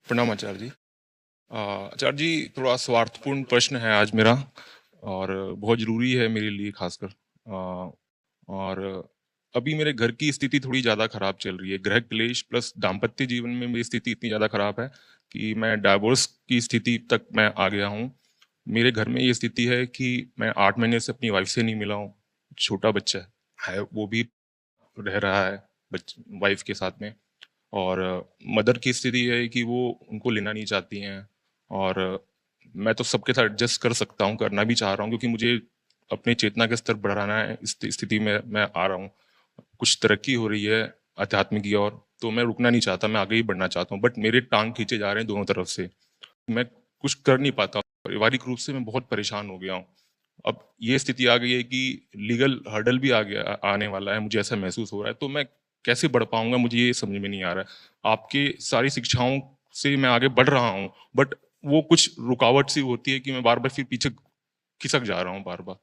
प्रणाम आचार्य जी। आचार्य जी, थोड़ा स्वार्थपूर्ण प्रश्न है आज मेरा और बहुत ज़रूरी है मेरे लिए खासकर। और अभी मेरे घर की स्थिति थोड़ी ज़्यादा खराब चल रही है। गृह क्लेश प्लस दाम्पत्य जीवन में मेरी स्थिति इतनी ज़्यादा खराब है कि मैं डाइवोर्स की स्थिति तक मैं आ गया हूँ। मेरे घर में ये स्थिति है कि मैं 8 महीने से अपनी वाइफ़ से नहीं मिला हूँ। छोटा बच्चा है, वो भी रह रहा है वाइफ़ के साथ में। और मदर की स्थिति ये है कि वो उनको लेना नहीं चाहती हैं। और मैं तो सबके साथ एडजस्ट कर सकता हूँ, करना भी चाह रहा हूँ, क्योंकि मुझे अपने चेतना का स्तर बढ़ाना है। इस स्थिति में मैं आ रहा हूँ, कुछ तरक्की हो रही है अध्यात्म की ओर, तो मैं रुकना नहीं चाहता, मैं आगे ही बढ़ना चाहता हूँ, बट मेरे टांग खींचे जा रहे हैं दोनों तरफ से। मैं कुछ कर नहीं पाता, पारिवारिक रूप से मैं बहुत परेशान हो गया हूँ। अब ये स्थिति आ गई है कि लीगल हर्डल भी आ गया, आने वाला है, मुझे ऐसा महसूस हो रहा है। तो मैं कैसे बढ़ पाऊंगा, मुझे ये समझ में नहीं आ रहा है। आपके सारी शिक्षाओं से मैं आगे बढ़ रहा हूँ, बट वो कुछ रुकावट सी होती है कि मैं बार बार फिर पीछे खिसक जा रहा हूँ बार बार।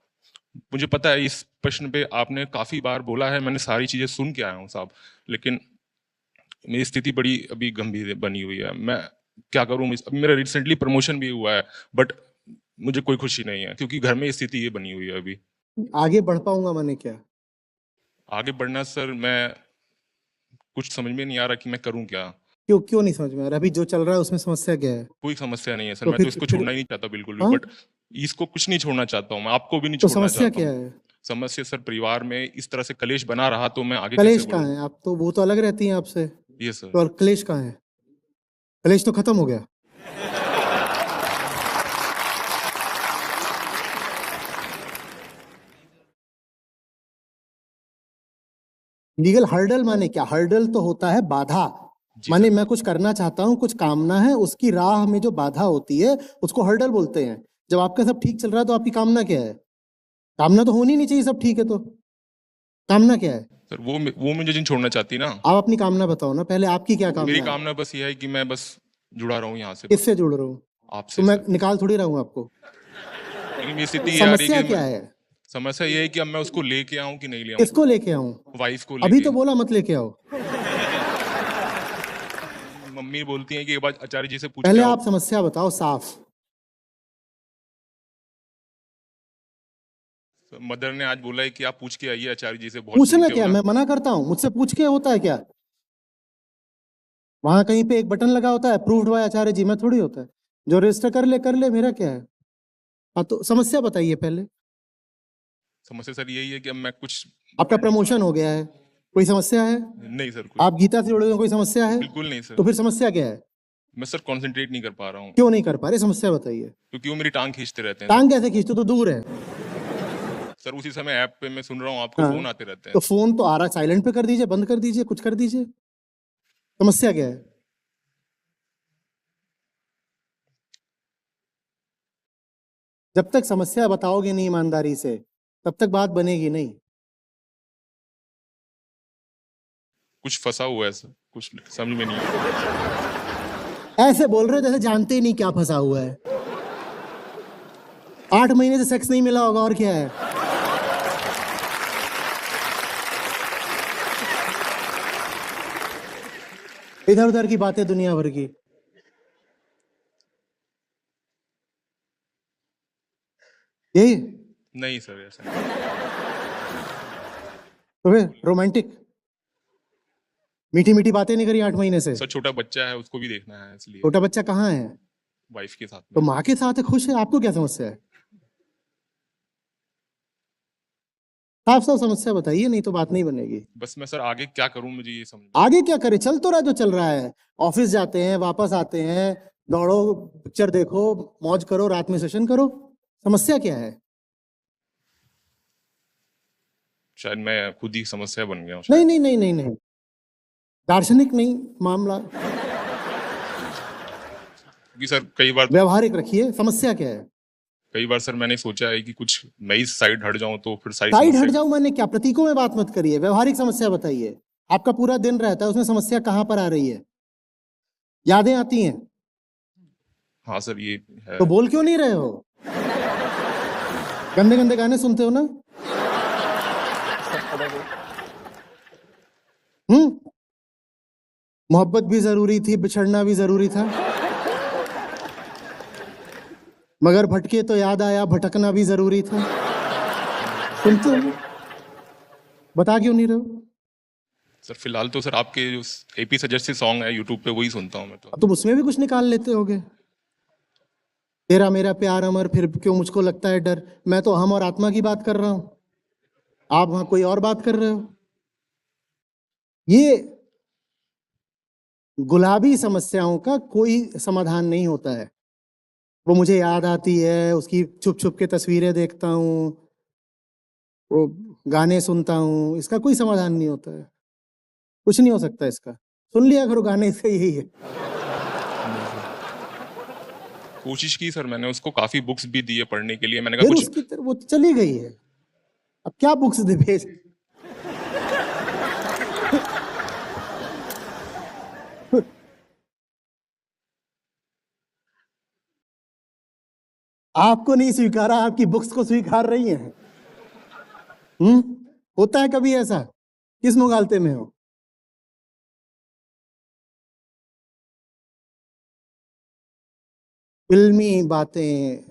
मुझे पता है इस प्रश्न पे आपने काफी बार बोला है, मैंने सारी चीजें सुन के आया हूँ साहब, लेकिन मेरी स्थिति बड़ी अभी गंभीर बनी हुई है। मैं क्या करूँ? अभी मेरा रिसेंटली प्रमोशन भी हुआ है, बट मुझे कोई खुशी नहीं है, क्योंकि घर में स्थिति ये बनी हुई है अभी। आगे बढ़ पाऊंगा माने क्या? आगे बढ़ना सर, मैं कुछ समझ में नहीं आ रहा कि मैं करूं क्या। क्यों क्यों नहीं समझ में आ रहा? अभी जो चल रहा है उसमें समस्या क्या है? कोई समस्या नहीं है सर, तो मैं तो फिर इसको फिर छोड़ना ही नहीं चाहता बिल्कुल भी, हाँ, बट इसको कुछ नहीं छोड़ना चाहता हूँ मैं, आपको भी नहीं तो छोड़ना समस्या चाहता क्या हूँ। है? समस्या सर, परिवार में इस तरह से कलेश बना रहा तो मैं आगे कैसे कलेश बढ़ूं? कहाँ है? आप तो वो तो अलग रहती हैं आपसे, ये सर। तो और कलेश कहाँ है? कलेश तो खत्म हो गया। लीगल हर्डल माने क्या? हर्डल तो होता है बाधा। जी माने सर। मैं कुछ करना चाहता हूँ, कुछ कामना है, उसकी राह में जो बाधा होती है उसको हर्डल बोलते हैं। जब आपका सब ठीक चल रहा है तो आपकी कामना क्या है? कामना तो होनी नहीं चाहिए, सब ठीक है तो कामना क्या है? सर वो मुझे जिन छोड़ना चाहती ना। आप अपनी कामना बताओ ना पहले, आपकी क्या मेरी कामना है? कामना बस ये है कि मैं बस जुड़ा रहूं यहाँ से, बस किससे जुड़ रहा हूँ? तो आपसे मैं सर। निकाल थोड़ी रहा हूँ आपको। लेकिन मेरी स्थिति ये आ रही है समस्या कि क्या है? समस्या ये है कि अब मैं उसको लेके आऊं कि नहीं ले आऊं, किसको लेके आऊं? वाइफ को अभी लेके। तो बोला मत लेके आओ। मम्मी बोलती हैं कि एक बार आचार्य जी से पूछ के पहले आओ। आप समस्या बताओ साफ। मदर ने आज बोला है कि आप पूछ के आइए आचार्य जी से, बहुत पूछना सुनते हो क्या, ना। मैं मना करता हूँ? मुझसे पूछ के होता है क्या? वहां कहीं पे एक बटन लगा होता है, अप्रूव्ड बाय आचार्य जी में थोड़ी होता है। जो रजिस्टर कर ले, मेरा क्या है? हाँ, तो समस्या बताइए पहले। समस्या सर यही है कि अब मैं कुछ आपका बढ़ नहीं पा प्रमोशन हो गया है, कोई समस्या है? रहा। नहीं सर, कोई आप गीता से जुड़े हो, कोई समस्या है? बिल्कुल नहीं तो सर। फिर समस्या क्या है? मैं सर कंसंट्रेट नहीं कर पा रहा हूँ, क्यों नहीं कर पा रहे? समस्या बताइए। क्योंकि वो मेरी टांग खींचते रहते हैं सर। टांग कैसे खींचते? तो दूर है। सर उसी समय ऐप पे मैं सुन रहा हूँ आपके हाँ, फोन आते रहते तो हैं। फोन तो आ रहा, साइलेंट पे कर दीजिए, बंद कर दीजिए, कुछ कर दीजिए। समस्या क्या है? जब तक समस्या बताओगे नहीं ईमानदारी से, तब तक बात बनेगी नहीं। कुछ फंसा हुआ है सर, कुछ समझ में नहीं आ रहा। ऐसे बोल रहे हो जैसे जानते ही नहीं क्या फंसा हुआ है। 8 महीने से सेक्स नहीं मिला होगा, और क्या है? इधर उधर की बातें दुनिया भर की। यही नहीं सर, ऐसा नहीं। तो फिर रोमांटिक मीठी मीठी बातें नहीं करी 8 महीने से? सर छोटा बच्चा है, उसको भी देखना है, इसलिए छोटा बच्चा कहाँ है? वाइफ के साथ तो में। माँ के साथ है, खुश है, आपको क्या समस्या है? साफ साफ समस्या बताइए, नहीं तो बात नहीं बनेगी। बस मैं सर आगे क्या करूं, मुझे ये समझ। आगे क्या करे? चल तो रहा जो चल रहा है। ऑफिस जाते हैं, वापस आते हैं, दौड़ो, पिक्चर देखो, मौज करो, रात में सेशन करो। समस्या क्या है? शायद मैं खुद ही समस्या बन गया हूँ नहीं शायद। नहीं नहीं नहीं नहीं, दार्शनिक नहीं मामला, क्योंकि सर कई बार व्यवहारिक रखिए। समस्या क्या है? सर मैंने सोचा है कि कुछ नई साइड हट जाऊं तो फिर सारी साइड हट समस्या। जाऊं मैंने क्या? प्रतीकों में बात मत करिए, व्यवहारिक समस्या बताइए। आपका पूरा दिन रहता है, उसमें समस्या कहां पर आ रही है? यादें आती हैं हाँ सर, ये है। तो बोल क्यों नहीं रहे हो? गंदे गंदे गाने सुनते हो ना? हम्म मोहब्बत भी जरूरी थी, बिछड़ना भी जरूरी था। मगर भटके तो याद आया, भटकना भी जरूरी था। सुनते हो? बता क्यों नहीं रहे हो? सर फिलहाल तो सर आपके जो एपी सजेस्टेड सॉन्ग है यूट्यूब पे वही सुनता हूँ मैं तो। अब तुम उसमें भी कुछ निकाल लेते होगे। तेरा मेरा प्यार अमर, फिर क्यों मुझको लगता है डर। मैं तो हम और आत्मा की बात कर रहा हूं, आप वहां कोई और बात कर रहे हो। ये गुलाबी समस्याओं का कोई समाधान नहीं होता है। वो मुझे याद आती है, उसकी छुप छुप के तस्वीरें देखता हूँ, वो गाने सुनता हूँ, इसका कोई समाधान नहीं होता है। कुछ नहीं हो सकता इसका। सुन लिया करो गाने, इसका यही है। कोशिश की सर मैंने, उसको काफी बुक्स भी दी है पढ़ने के लिए, मैंने कहा फिर कुछ। उसकी तरफ वो चली गई है। अब क्या बुक्स दे भेज। आपको नहीं स्वीकारा, आपकी बुक्स को स्वीकार रही है। होता है कभी ऐसा? किस मुगालते में हो? फिल्मी बातें,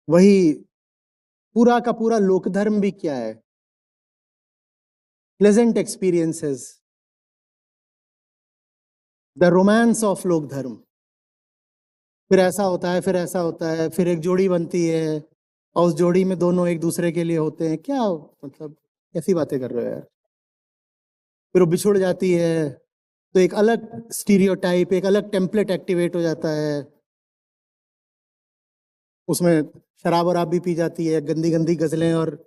वही पूरा का पूरा लोक धर्म भी क्या है? Pleasant experiences, the romance of लोक धर्म। फिर ऐसा होता है, फिर ऐसा होता है, फिर एक जोड़ी बनती है और उस जोड़ी में दोनों एक दूसरे के लिए होते हैं। क्या मतलब कैसी बातें कर रहे हो यार। फिर वो बिछुड़ जाती है तो एक अलग स्टीरियोटाइप, एक अलग टेम्पलेट एक्टिवेट हो जाता है। उसमें शराब वराब भी पी जाती है, गंदी गंदी गजलें और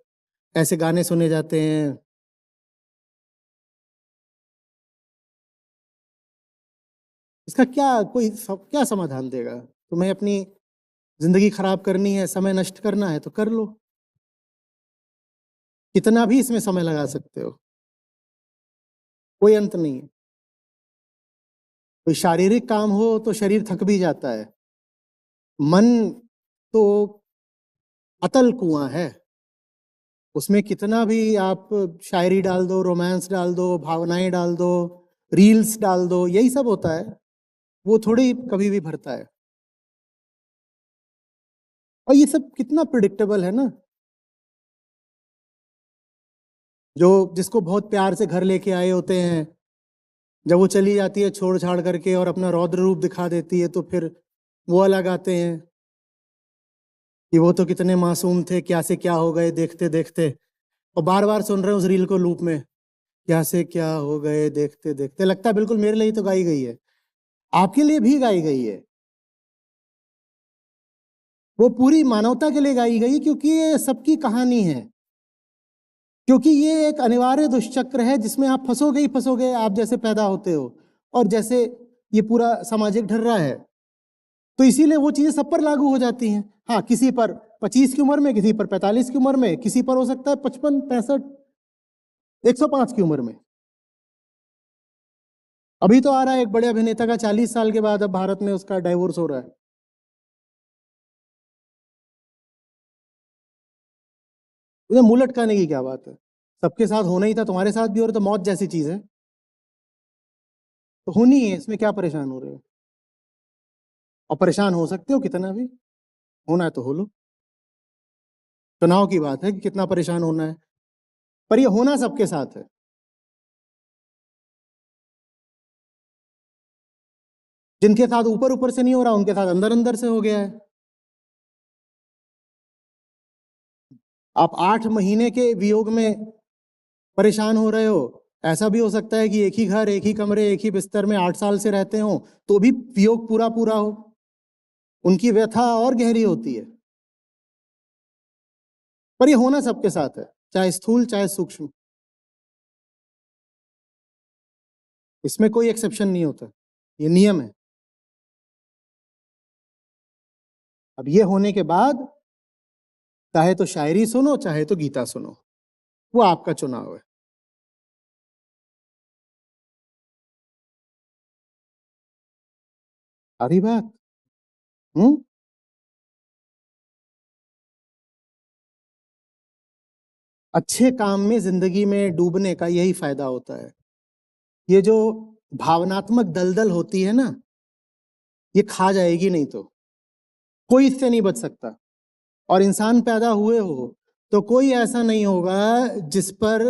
ऐसे गाने सुने जाते हैं। इसका क्या समाधान देगा? तुम्हें अपनी जिंदगी खराब करनी है, समय नष्ट करना है तो कर लो। कितना भी इसमें समय लगा सकते हो, कोई अंत नहीं है। कोई शारीरिक काम हो तो शरीर थक भी जाता है। मन तो अतल कुआं है, उसमें कितना भी आप शायरी डाल दो, रोमांस डाल दो, भावनाएं डाल दो, रील्स डाल दो, यही सब होता है। वो थोड़ी कभी भी भरता है। और ये सब कितना प्रिडिक्टेबल है ना। जो जिसको बहुत प्यार से घर लेके आए होते हैं, जब वो चली जाती है छोड़ छाड़ करके और अपना रौद्र रूप दिखा देती है, तो फिर वो अलग आते हैं कि वो तो कितने मासूम थे, क्या से क्या हो गए देखते देखते। और बार बार सुन रहे हैं उस रील को लूप में, क्या से क्या हो गए देखते देखते। लगता है बिल्कुल मेरे लिए ही तो गाई गई है, आपके लिए भी गाई गई है। वो पूरी मानवता के लिए गाई गई, क्योंकि ये सबकी कहानी है, क्योंकि ये एक अनिवार्य दुष्चक्र है जिसमें आप फंसोगे ही फंसोगे। आप जैसे पैदा होते हो और जैसे ये पूरा सामाजिक ढर्रा है, तो इसीलिए वो चीजें सब पर लागू हो जाती हैं। हाँ, किसी पर 25 की उम्र में, किसी पर 45 की उम्र में, किसी पर हो सकता है 55, 65, 105 की उम्र में। अभी तो आ रहा है एक बड़े अभिनेता का 40 साल के बाद अब भारत में उसका डाइवोर्स हो रहा है। मुझे मुंह लटकाने की क्या बात है? सबके साथ होना ही था, तुम्हारे साथ भी हो रहा, तो मौत जैसी चीज है तो होनी है, इसमें क्या परेशान हो रहे हो? और परेशान हो सकते हो कितना भी, होना है तो हो लो। चुनाव की बात है कि कितना परेशान होना है, पर ये होना सबके साथ है। जिनके साथ ऊपर ऊपर से नहीं हो रहा, उनके साथ अंदर अंदर से हो गया है। आप 8 महीने के वियोग में परेशान हो रहे हो। ऐसा भी हो सकता है कि एक ही घर, एक ही कमरे, एक ही बिस्तर में 8 साल से रहते हो, तो भी वियोग पूरा पूरा हो। उनकी व्यथा और गहरी होती है। पर ये होना सबके साथ है, चाहे स्थूल चाहे सूक्ष्म। इसमें कोई एक्सेप्शन नहीं होता, ये नियम है। अब ये होने के बाद चाहे तो शायरी सुनो, चाहे तो गीता सुनो, वो आपका चुनाव है। सारी बात। हम्म अच्छे काम में जिंदगी में डूबने का यही फायदा होता है। ये जो भावनात्मक दलदल होती है ना, ये खा जाएगी नहीं तो कोई इससे नहीं बच सकता। और इंसान पैदा हुए हो तो कोई ऐसा नहीं होगा जिस पर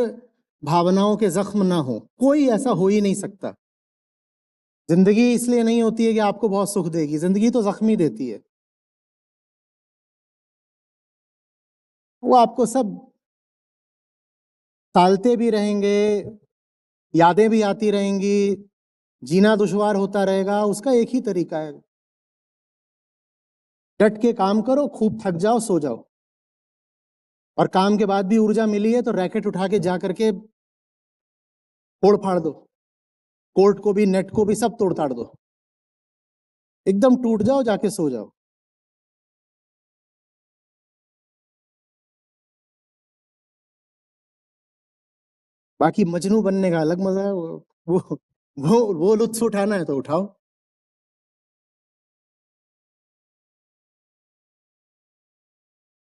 भावनाओं के जख्म ना हो, कोई ऐसा हो ही नहीं सकता। जिंदगी इसलिए नहीं होती है कि आपको बहुत सुख देगी, जिंदगी तो जख्मी देती है। वो आपको सब टालते भी रहेंगे, यादें भी आती रहेंगी, जीना दुश्वार होता रहेगा। उसका एक ही तरीका है, डट के काम करो, खूब थक जाओ, सो जाओ। और काम के बाद भी ऊर्जा मिली है तो रैकेट उठा के जा करके फोड़ फाड़ दो, कोर्ट को भी, नेट को भी, सब तोड़ ताड़ दो, एकदम टूट जाओ, जाके सो जाओ। बाकी मजनू बनने का अलग मजा है, वो लुत्फ उठाना है तो उठाओ।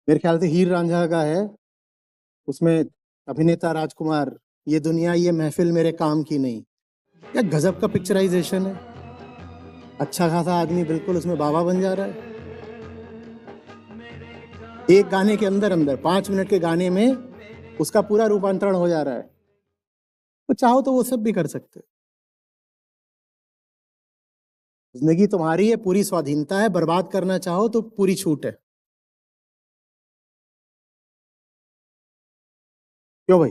मेरे ख्याल से हीर रांझा का है, उसमें अभिनेता राजकुमार, ये दुनिया ये महफिल मेरे काम की नहीं। क्या गजब का पिक्चराइजेशन है, अच्छा खासा आदमी बिल्कुल उसमें बाबा बन जा रहा है। एक गाने के अंदर अंदर 5 मिनट के गाने में उसका पूरा रूपांतरण हो जा रहा है। तो चाहो तो वो सब भी कर सकते। जिंदगी तुम्हारी है, पूरी स्वाधीनता है, बर्बाद करना चाहो तो पूरी छूट है। क्यों भाई?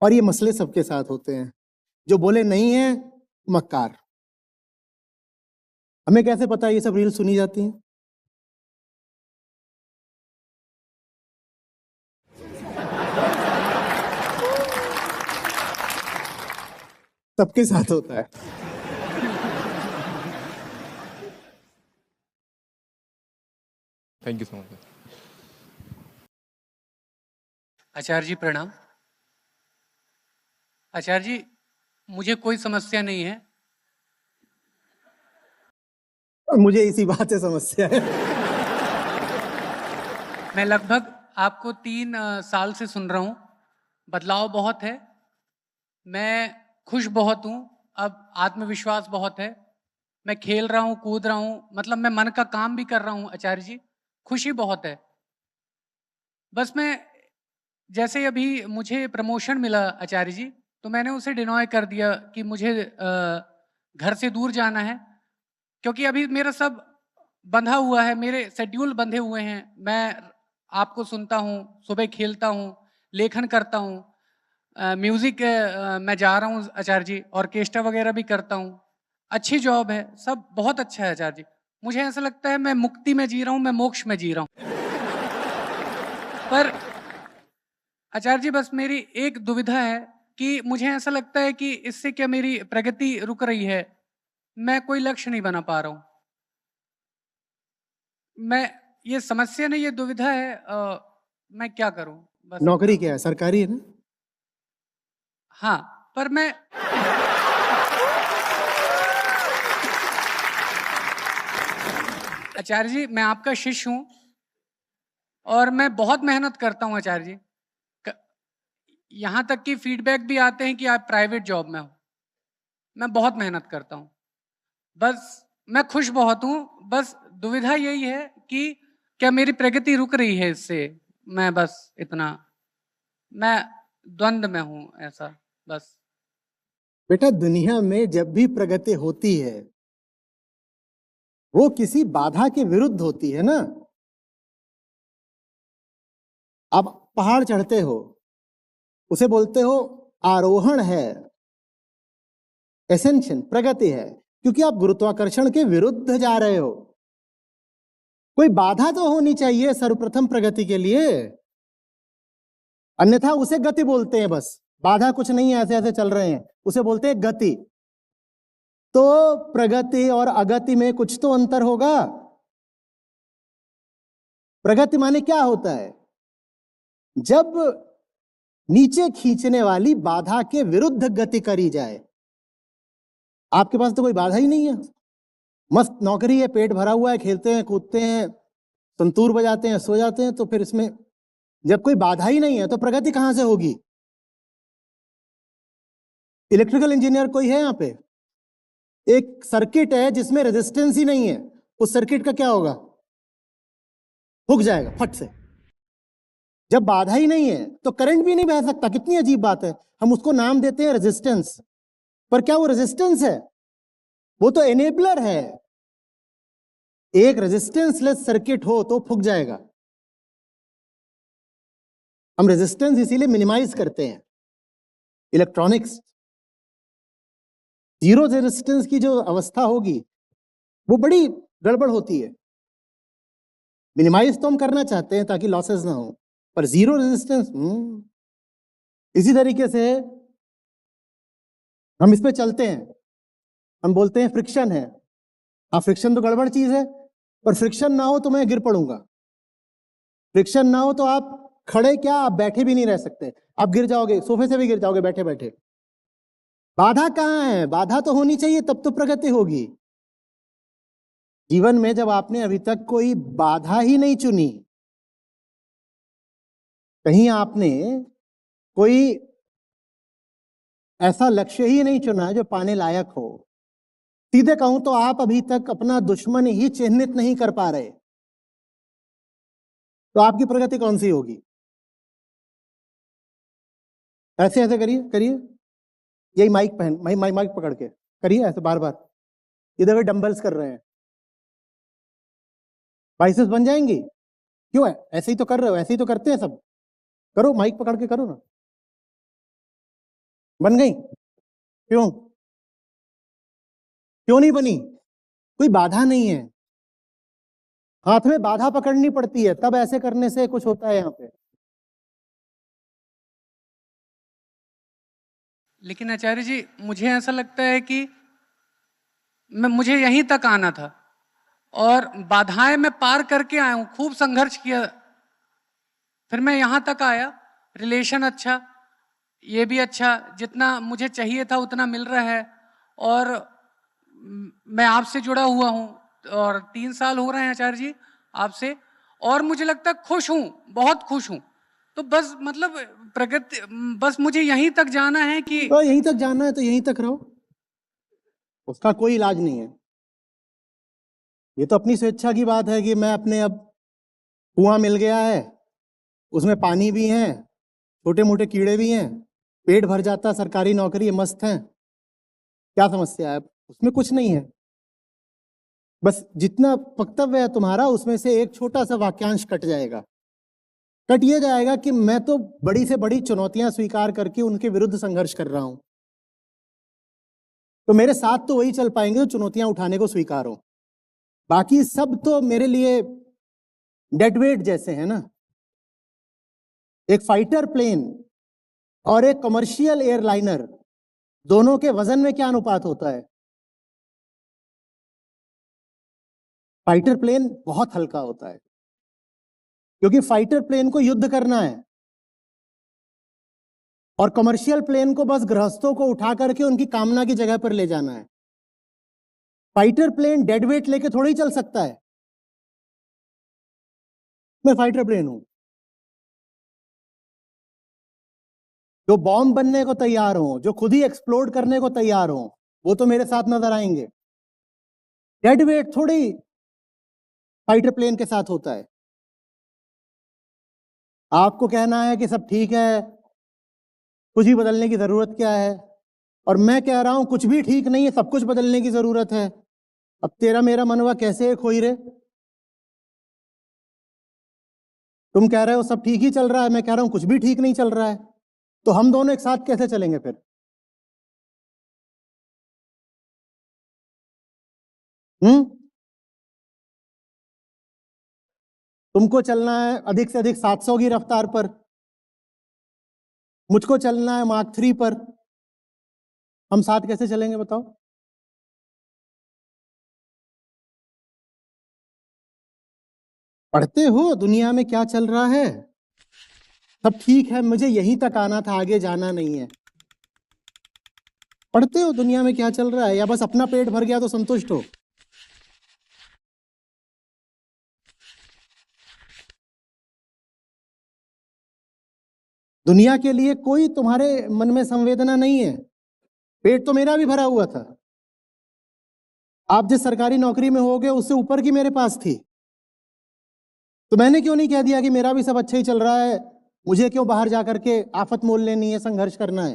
और ये मसले सबके साथ होते हैं, जो बोले नहीं है मक्कार। हमें कैसे पता ये सब रील सुनी जाती हैं? सबके साथ होता है। Thank you so much. Acharya ji प्रणाम। आचार्य जी, मुझे कोई समस्या नहीं है। और मुझे इसी बात से समस्या है। मैं लगभग आपको 3 साल से सुन रहा हूँ। बदलाव बहुत है, मैं खुश बहुत हूँ, अब आत्मविश्वास बहुत है, मैं खेल रहा हूँ, कूद रहा हूँ, मतलब मैं मन का काम भी कर रहा हूँ आचार्य जी, खुशी बहुत है। बस मैं जैसे अभी मुझे प्रमोशन मिला आचार्य जी, तो मैंने उसे डिनॉय कर दिया कि मुझे घर से दूर जाना है, क्योंकि अभी मेरा सब बंधा हुआ है, मेरे शेड्यूल बंधे हुए हैं। मैं आपको सुनता हूँ, सुबह खेलता हूँ, लेखन करता हूँ, म्यूजिक मैं जा रहा हूँ आचार्य जी, ऑर्केस्ट्रा वगैरह भी करता हूँ। अच्छी जॉब है, सब बहुत अच्छा है आचार्य जी। मुझे ऐसा लगता है मैं मुक्ति में जी रहा हूँ, मैं मोक्ष में जी रहा हूँ। पर आचार्य जी बस मेरी एक दुविधा है कि मुझे ऐसा लगता है कि इससे क्या मेरी प्रगति रुक रही है, मैं कोई लक्ष्य नहीं बना पा रहा हूँ। मैं, ये समस्या नहीं, ये दुविधा है, मैं क्या करूं? बस नौकरी इतना। क्या है, सरकारी है ना? हाँ, पर मैं आचार्य जी, मैं आपका शिष्य हूं और मैं बहुत मेहनत करता हूं आचार्य जी। यहां तक कि फीडबैक भी आते हैं कि आप प्राइवेट जॉब में हो। मैं बहुत मेहनत करता हूं, बस मैं खुश बहुत हूं। बस दुविधा यही है कि क्या मेरी प्रगति रुक रही है इससे, मैं बस इतना, मैं द्वंद में हूं ऐसा, बस। बेटा, दुनिया में जब भी प्रगति होती है वो किसी बाधा के विरुद्ध होती है ना। आप पहाड़ चढ़ते हो, उसे बोलते हो आरोहण है, एसेंशन प्रगति है, क्योंकि आप गुरुत्वाकर्षण के विरुद्ध जा रहे हो। कोई बाधा तो होनी चाहिए सर्वप्रथम प्रगति के लिए, अन्यथा उसे गति बोलते हैं। बस बाधा कुछ नहीं है, ऐसे ऐसे चल रहे हैं, उसे बोलते हैं गति। तो प्रगति और अगति में कुछ तो अंतर होगा। प्रगति माने क्या होता है? जब नीचे खींचने वाली बाधा के विरुद्ध गति करी जाए। आपके पास तो कोई बाधा ही नहीं है, मस्त नौकरी है, पेट भरा हुआ है, खेलते हैं, कूदते हैं, संतूर बजाते हैं, सो जाते हैं, तो फिर इसमें जब कोई बाधा ही नहीं है तो प्रगति कहां से होगी? इलेक्ट्रिकल इंजीनियर कोई है यहाँ पे? एक सर्किट है जिसमें रेजिस्टेंस ही नहीं है, उस सर्किट का क्या होगा? फूक जाएगा फट से। जब बाधा ही नहीं है तो करंट भी नहीं बह सकता। कितनी अजीब बात है। हम उसको नाम देते हैं रेजिस्टेंस, पर क्या वो रेजिस्टेंस है? वो तो एनेबलर है। एक रेजिस्टेंसलेस सर्किट हो तो फूक जाएगा। हम रेजिस्टेंस इसीलिए मिनिमाइज करते हैं। इलेक्ट्रॉनिक्स, जीरो रेजिस्टेंस की जो अवस्था होगी वो बड़ी गड़बड़ होती है। मिनिमाइज तो हम करना चाहते हैं ताकि लॉसेस ना हो, पर जीरो रेजिस्टेंस। इसी तरीके से हम इस पे चलते हैं, हम बोलते हैं फ्रिक्शन है। हाँ, फ्रिक्शन तो गड़बड़ चीज है, पर फ्रिक्शन ना हो तो मैं गिर पड़ूंगा। फ्रिक्शन ना हो तो आप खड़े क्या, आप बैठे भी नहीं रह सकते, आप गिर जाओगे, सोफे से भी गिर जाओगे बैठे बैठे। बाधा कहाँ है? बाधा तो होनी चाहिए, तब तो प्रगति होगी। जीवन में जब आपने अभी तक कोई बाधा ही नहीं चुनी, कहीं आपने कोई ऐसा लक्ष्य ही नहीं चुना जो पाने लायक हो, सीधे कहूं तो आप अभी तक अपना दुश्मन ही चिन्हित नहीं कर पा रहे, तो आपकी प्रगति कौन सी होगी? ऐसे ऐसे करिए, करिए, यही माइक पहन, माइक पकड़ के करिए ऐसे बार बार। ये देखो डंबल्स कर रहे हैं, बाइसेप्स बन जाएंगी। क्यों है? ऐसे ही तो कर रहे हो, ऐसे ही तो करते हैं सब। करो, माइक पकड़ के करो ना। बन गई? क्यों? क्यों नहीं बनी? कोई बाधा नहीं है। हाथ में बाधा पकड़नी पड़ती है, तब ऐसे करने से कुछ होता है यहाँ पे। लेकिन आचार्य जी, मुझे ऐसा लगता है कि मुझे यहीं तक आना था और बाधाएं मैं पार करके आया हूं, खूब संघर्ष किया, फिर मैं यहां तक आया। रिलेशन अच्छा, ये भी अच्छा, जितना मुझे चाहिए था उतना मिल रहा है। और मैं आपसे जुड़ा हुआ हूं और 3 साल हो रहे हैं आचार्य जी आपसे, और मुझे लगता है खुश हूं, बहुत खुश हूं। तो बस मतलब प्रगति, बस मुझे यहीं तक जाना है कि तो यहीं तक जाना है तो यहीं तक रहो, उसका कोई इलाज नहीं है। ये तो अपनी स्वेच्छा की बात है कि मैं अपने, अब कुआं मिल गया है, उसमें पानी भी है, छोटे मोटे कीड़े भी हैं, पेट भर जाता, सरकारी नौकरी है, मस्त है, क्या समस्या है? उसमें कुछ नहीं है। बस जितना वक्तव्य है तुम्हारा उसमें से एक छोटा सा वाक्यांश कट जाएगा। कट ये जाएगा कि मैं तो बड़ी से बड़ी चुनौतियां स्वीकार करके उनके विरुद्ध संघर्ष कर रहा हूं, तो मेरे साथ तो वही चल पाएंगे जो चुनौतियां उठाने को स्वीकार हो। बाकी सब तो मेरे लिए डेड वेट जैसे है ना। एक फाइटर प्लेन और एक कमर्शियल एयरलाइनर, दोनों के वजन में क्या अनुपात होता है? फाइटर प्लेन बहुत हल्का होता है, क्योंकि फाइटर प्लेन को युद्ध करना है, और कमर्शियल प्लेन को बस गृहस्थों को उठा करके उनकी कामना की जगह पर ले जाना है। फाइटर प्लेन डेड वेट लेके थोड़ी ही चल सकता है। मैं फाइटर प्लेन हूं, जो बॉम्ब बनने को तैयार हो, जो खुद ही एक्सप्लोड करने को तैयार हो, वो तो मेरे साथ नजर आएंगे। डेड वेट थोड़ी फाइटर प्लेन के साथ होता है। आपको कहना है कि सब ठीक है, कुछ भी बदलने की जरूरत क्या है, और मैं कह रहा हूं कुछ भी ठीक नहीं है, सब कुछ बदलने की जरूरत है। अब तेरा मेरा मनवा कैसे एक होई रे? तुम कह रहे हो सब ठीक ही चल रहा है, मैं कह रहा हूं कुछ भी ठीक नहीं चल रहा है, तो हम दोनों एक साथ कैसे चलेंगे फिर? हम्म? तुमको चलना है अधिक से अधिक 700 की रफ्तार पर, मुझको चलना है मार्क 3 पर, हम साथ कैसे चलेंगे बताओ? पढ़ते हो दुनिया में क्या चल रहा है? सब ठीक है, मुझे यहीं तक आना था, आगे जाना नहीं है। पढ़ते हो दुनिया में क्या चल रहा है, या बस अपना पेट भर गया तो संतुष्ट हो? दुनिया के लिए कोई तुम्हारे मन में संवेदना नहीं है। पेट तो मेरा भी भरा हुआ था। आप जिस सरकारी नौकरी में होगे उससे ऊपर की मेरे पास थी। तो मैंने क्यों नहीं कह दिया कि मेरा भी सब अच्छा ही चल रहा है, मुझे क्यों बाहर जाकर के आफत मोल लेनी है, संघर्ष करना है।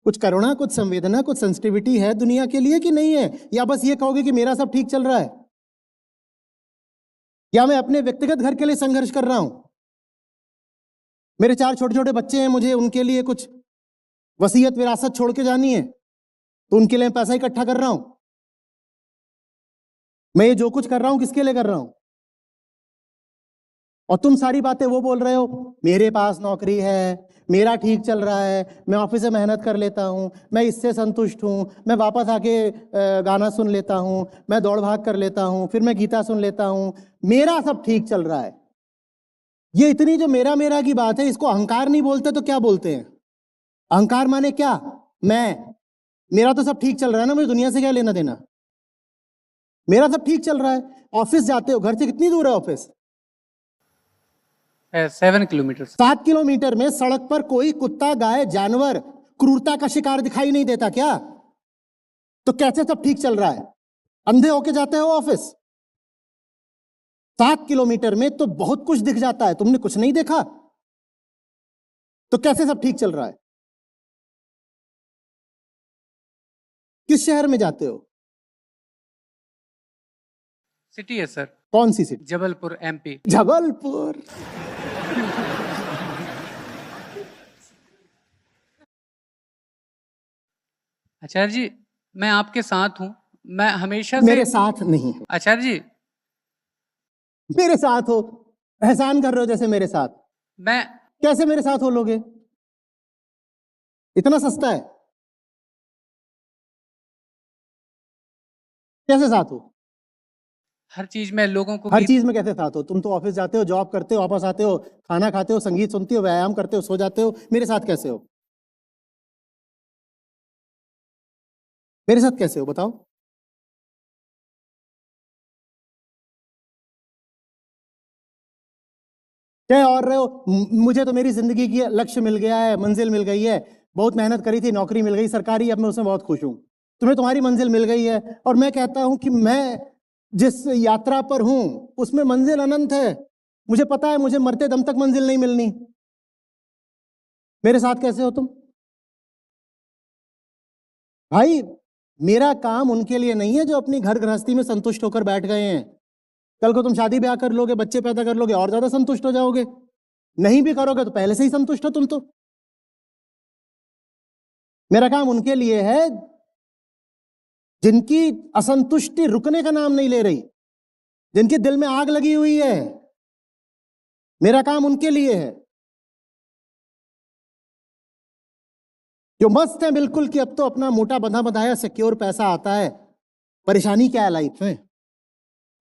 कुछ करुणा, कुछ संवेदना, कुछ सेंसिटिविटी है दुनिया के लिए कि नहीं है? या बस ये कहोगे कि मेरा सब ठीक चल रहा है? या मैं अपने व्यक्तिगत घर के लिए संघर्ष कर रहा हूं? मेरे 4 छोटे छोटे बच्चे हैं, मुझे उनके लिए कुछ वसीयत विरासत छोड़ के जानी है, तो उनके लिए पैसा इकट्ठा कर रहा हूं। मैं ये जो कुछ कर रहा हूं किसके लिए कर रहा हूं? और तुम सारी बातें वो बोल रहे हो, मेरे पास नौकरी है, मेरा ठीक चल रहा है, मैं ऑफिस से मेहनत कर लेता हूं, मैं इससे संतुष्ट हूं, मैं वापस आके गाना सुन लेता हूं, मैं दौड़ भाग कर लेता हूं, फिर मैं गीता सुन लेता हूं, मेरा सब ठीक चल रहा है। ये इतनी जो मेरा मेरा की बात है, इसको अहंकार नहीं बोलते तो क्या बोलते हैं? अहंकार माने क्या? मेरा तो सब ठीक चल रहा है ना, मुझे दुनिया से क्या लेना देना? मेरा सब ठीक चल रहा है। ऑफिस जाते हो, घर से कितनी दूर है ऑफिस? 7 किलोमीटर। 7 किलोमीटर में सड़क पर कोई कुत्ता, गाय, जानवर क्रूरता का शिकार दिखाई नहीं देता क्या? तो कैसे सब ठीक चल रहा है? अंधे होके जाते हो ऑफिस? 7 किलोमीटर में तो बहुत कुछ दिख जाता है, तुमने कुछ नहीं देखा? तो कैसे सब ठीक चल रहा है? किस शहर में जाते हो? सिटी है सर। कौन सी सिटी? जबलपुर, एमपी। जबलपुर। आचार्य जी, मैं आपके साथ हूं, मैं हमेशा मेरे से। साथ नहीं हो। आचार्य जी, मेरे साथ हो, एहसान कर रहे हो जैसे मेरे साथ। मैं कैसे मेरे साथ हो लोगे? इतना सस्ता है? कैसे साथ हो? हर चीज में लोगों को हर चीज में कैसे साथ हो? तुम तो ऑफिस जाते हो, जॉब करते हो, वापस आते हो, खाना खाते हो, संगीत सुनते हो, व्यायाम करते हो, सो जाते हो, मेरे साथ कैसे हो? मेरे साथ कैसे हो बताओ? क्या और रहे हो? मुझे तो मेरी जिंदगी की लक्ष्य मिल गया है, मंजिल मिल गई है, बहुत मेहनत करी थी, नौकरी मिल गई सरकारी, अब मैं उसमें बहुत खुश हूं। तुम्हें तुम्हारी मंजिल मिल गई है, और मैं कहता हूं कि मैं जिस यात्रा पर हूं उसमें मंजिल अनंत है। मुझे पता है मुझे मरते दम तक मंजिल नहीं मिलनी। मेरे साथ कैसे हो तुम? भाई, मेरा काम उनके लिए नहीं है जो अपनी घर गृहस्थी में संतुष्ट होकर बैठ गए हैं। कल को तुम शादी ब्याह कर लोगे, बच्चे पैदा कर लोगे, और ज्यादा संतुष्ट हो जाओगे। नहीं भी करोगे तो पहले से ही संतुष्ट हो तुम तो। मेरा काम उनके लिए है जिनकी असंतुष्टि रुकने का नाम नहीं ले रही, जिनके दिल में आग लगी हुई है। मेरा काम उनके लिए है जो मस्त है बिल्कुल कि अब तो अपना मोटा बंधा बंधाया सिक्योर पैसा आता है, परेशानी क्या है लाइफ में,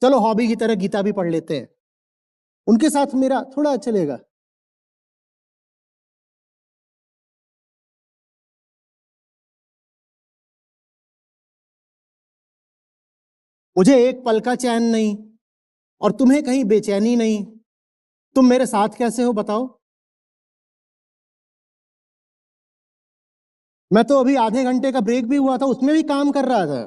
चलो हॉबी की तरह गीता भी पढ़ लेते हैं। उनके साथ मेरा थोड़ा चलेगा। मुझे एक पल का चैन नहीं, और तुम्हें कहीं बेचैनी नहीं। तुम मेरे साथ कैसे हो बताओ? मैं तो अभी आधे घंटे का ब्रेक भी हुआ था, उसमें भी काम कर रहा था।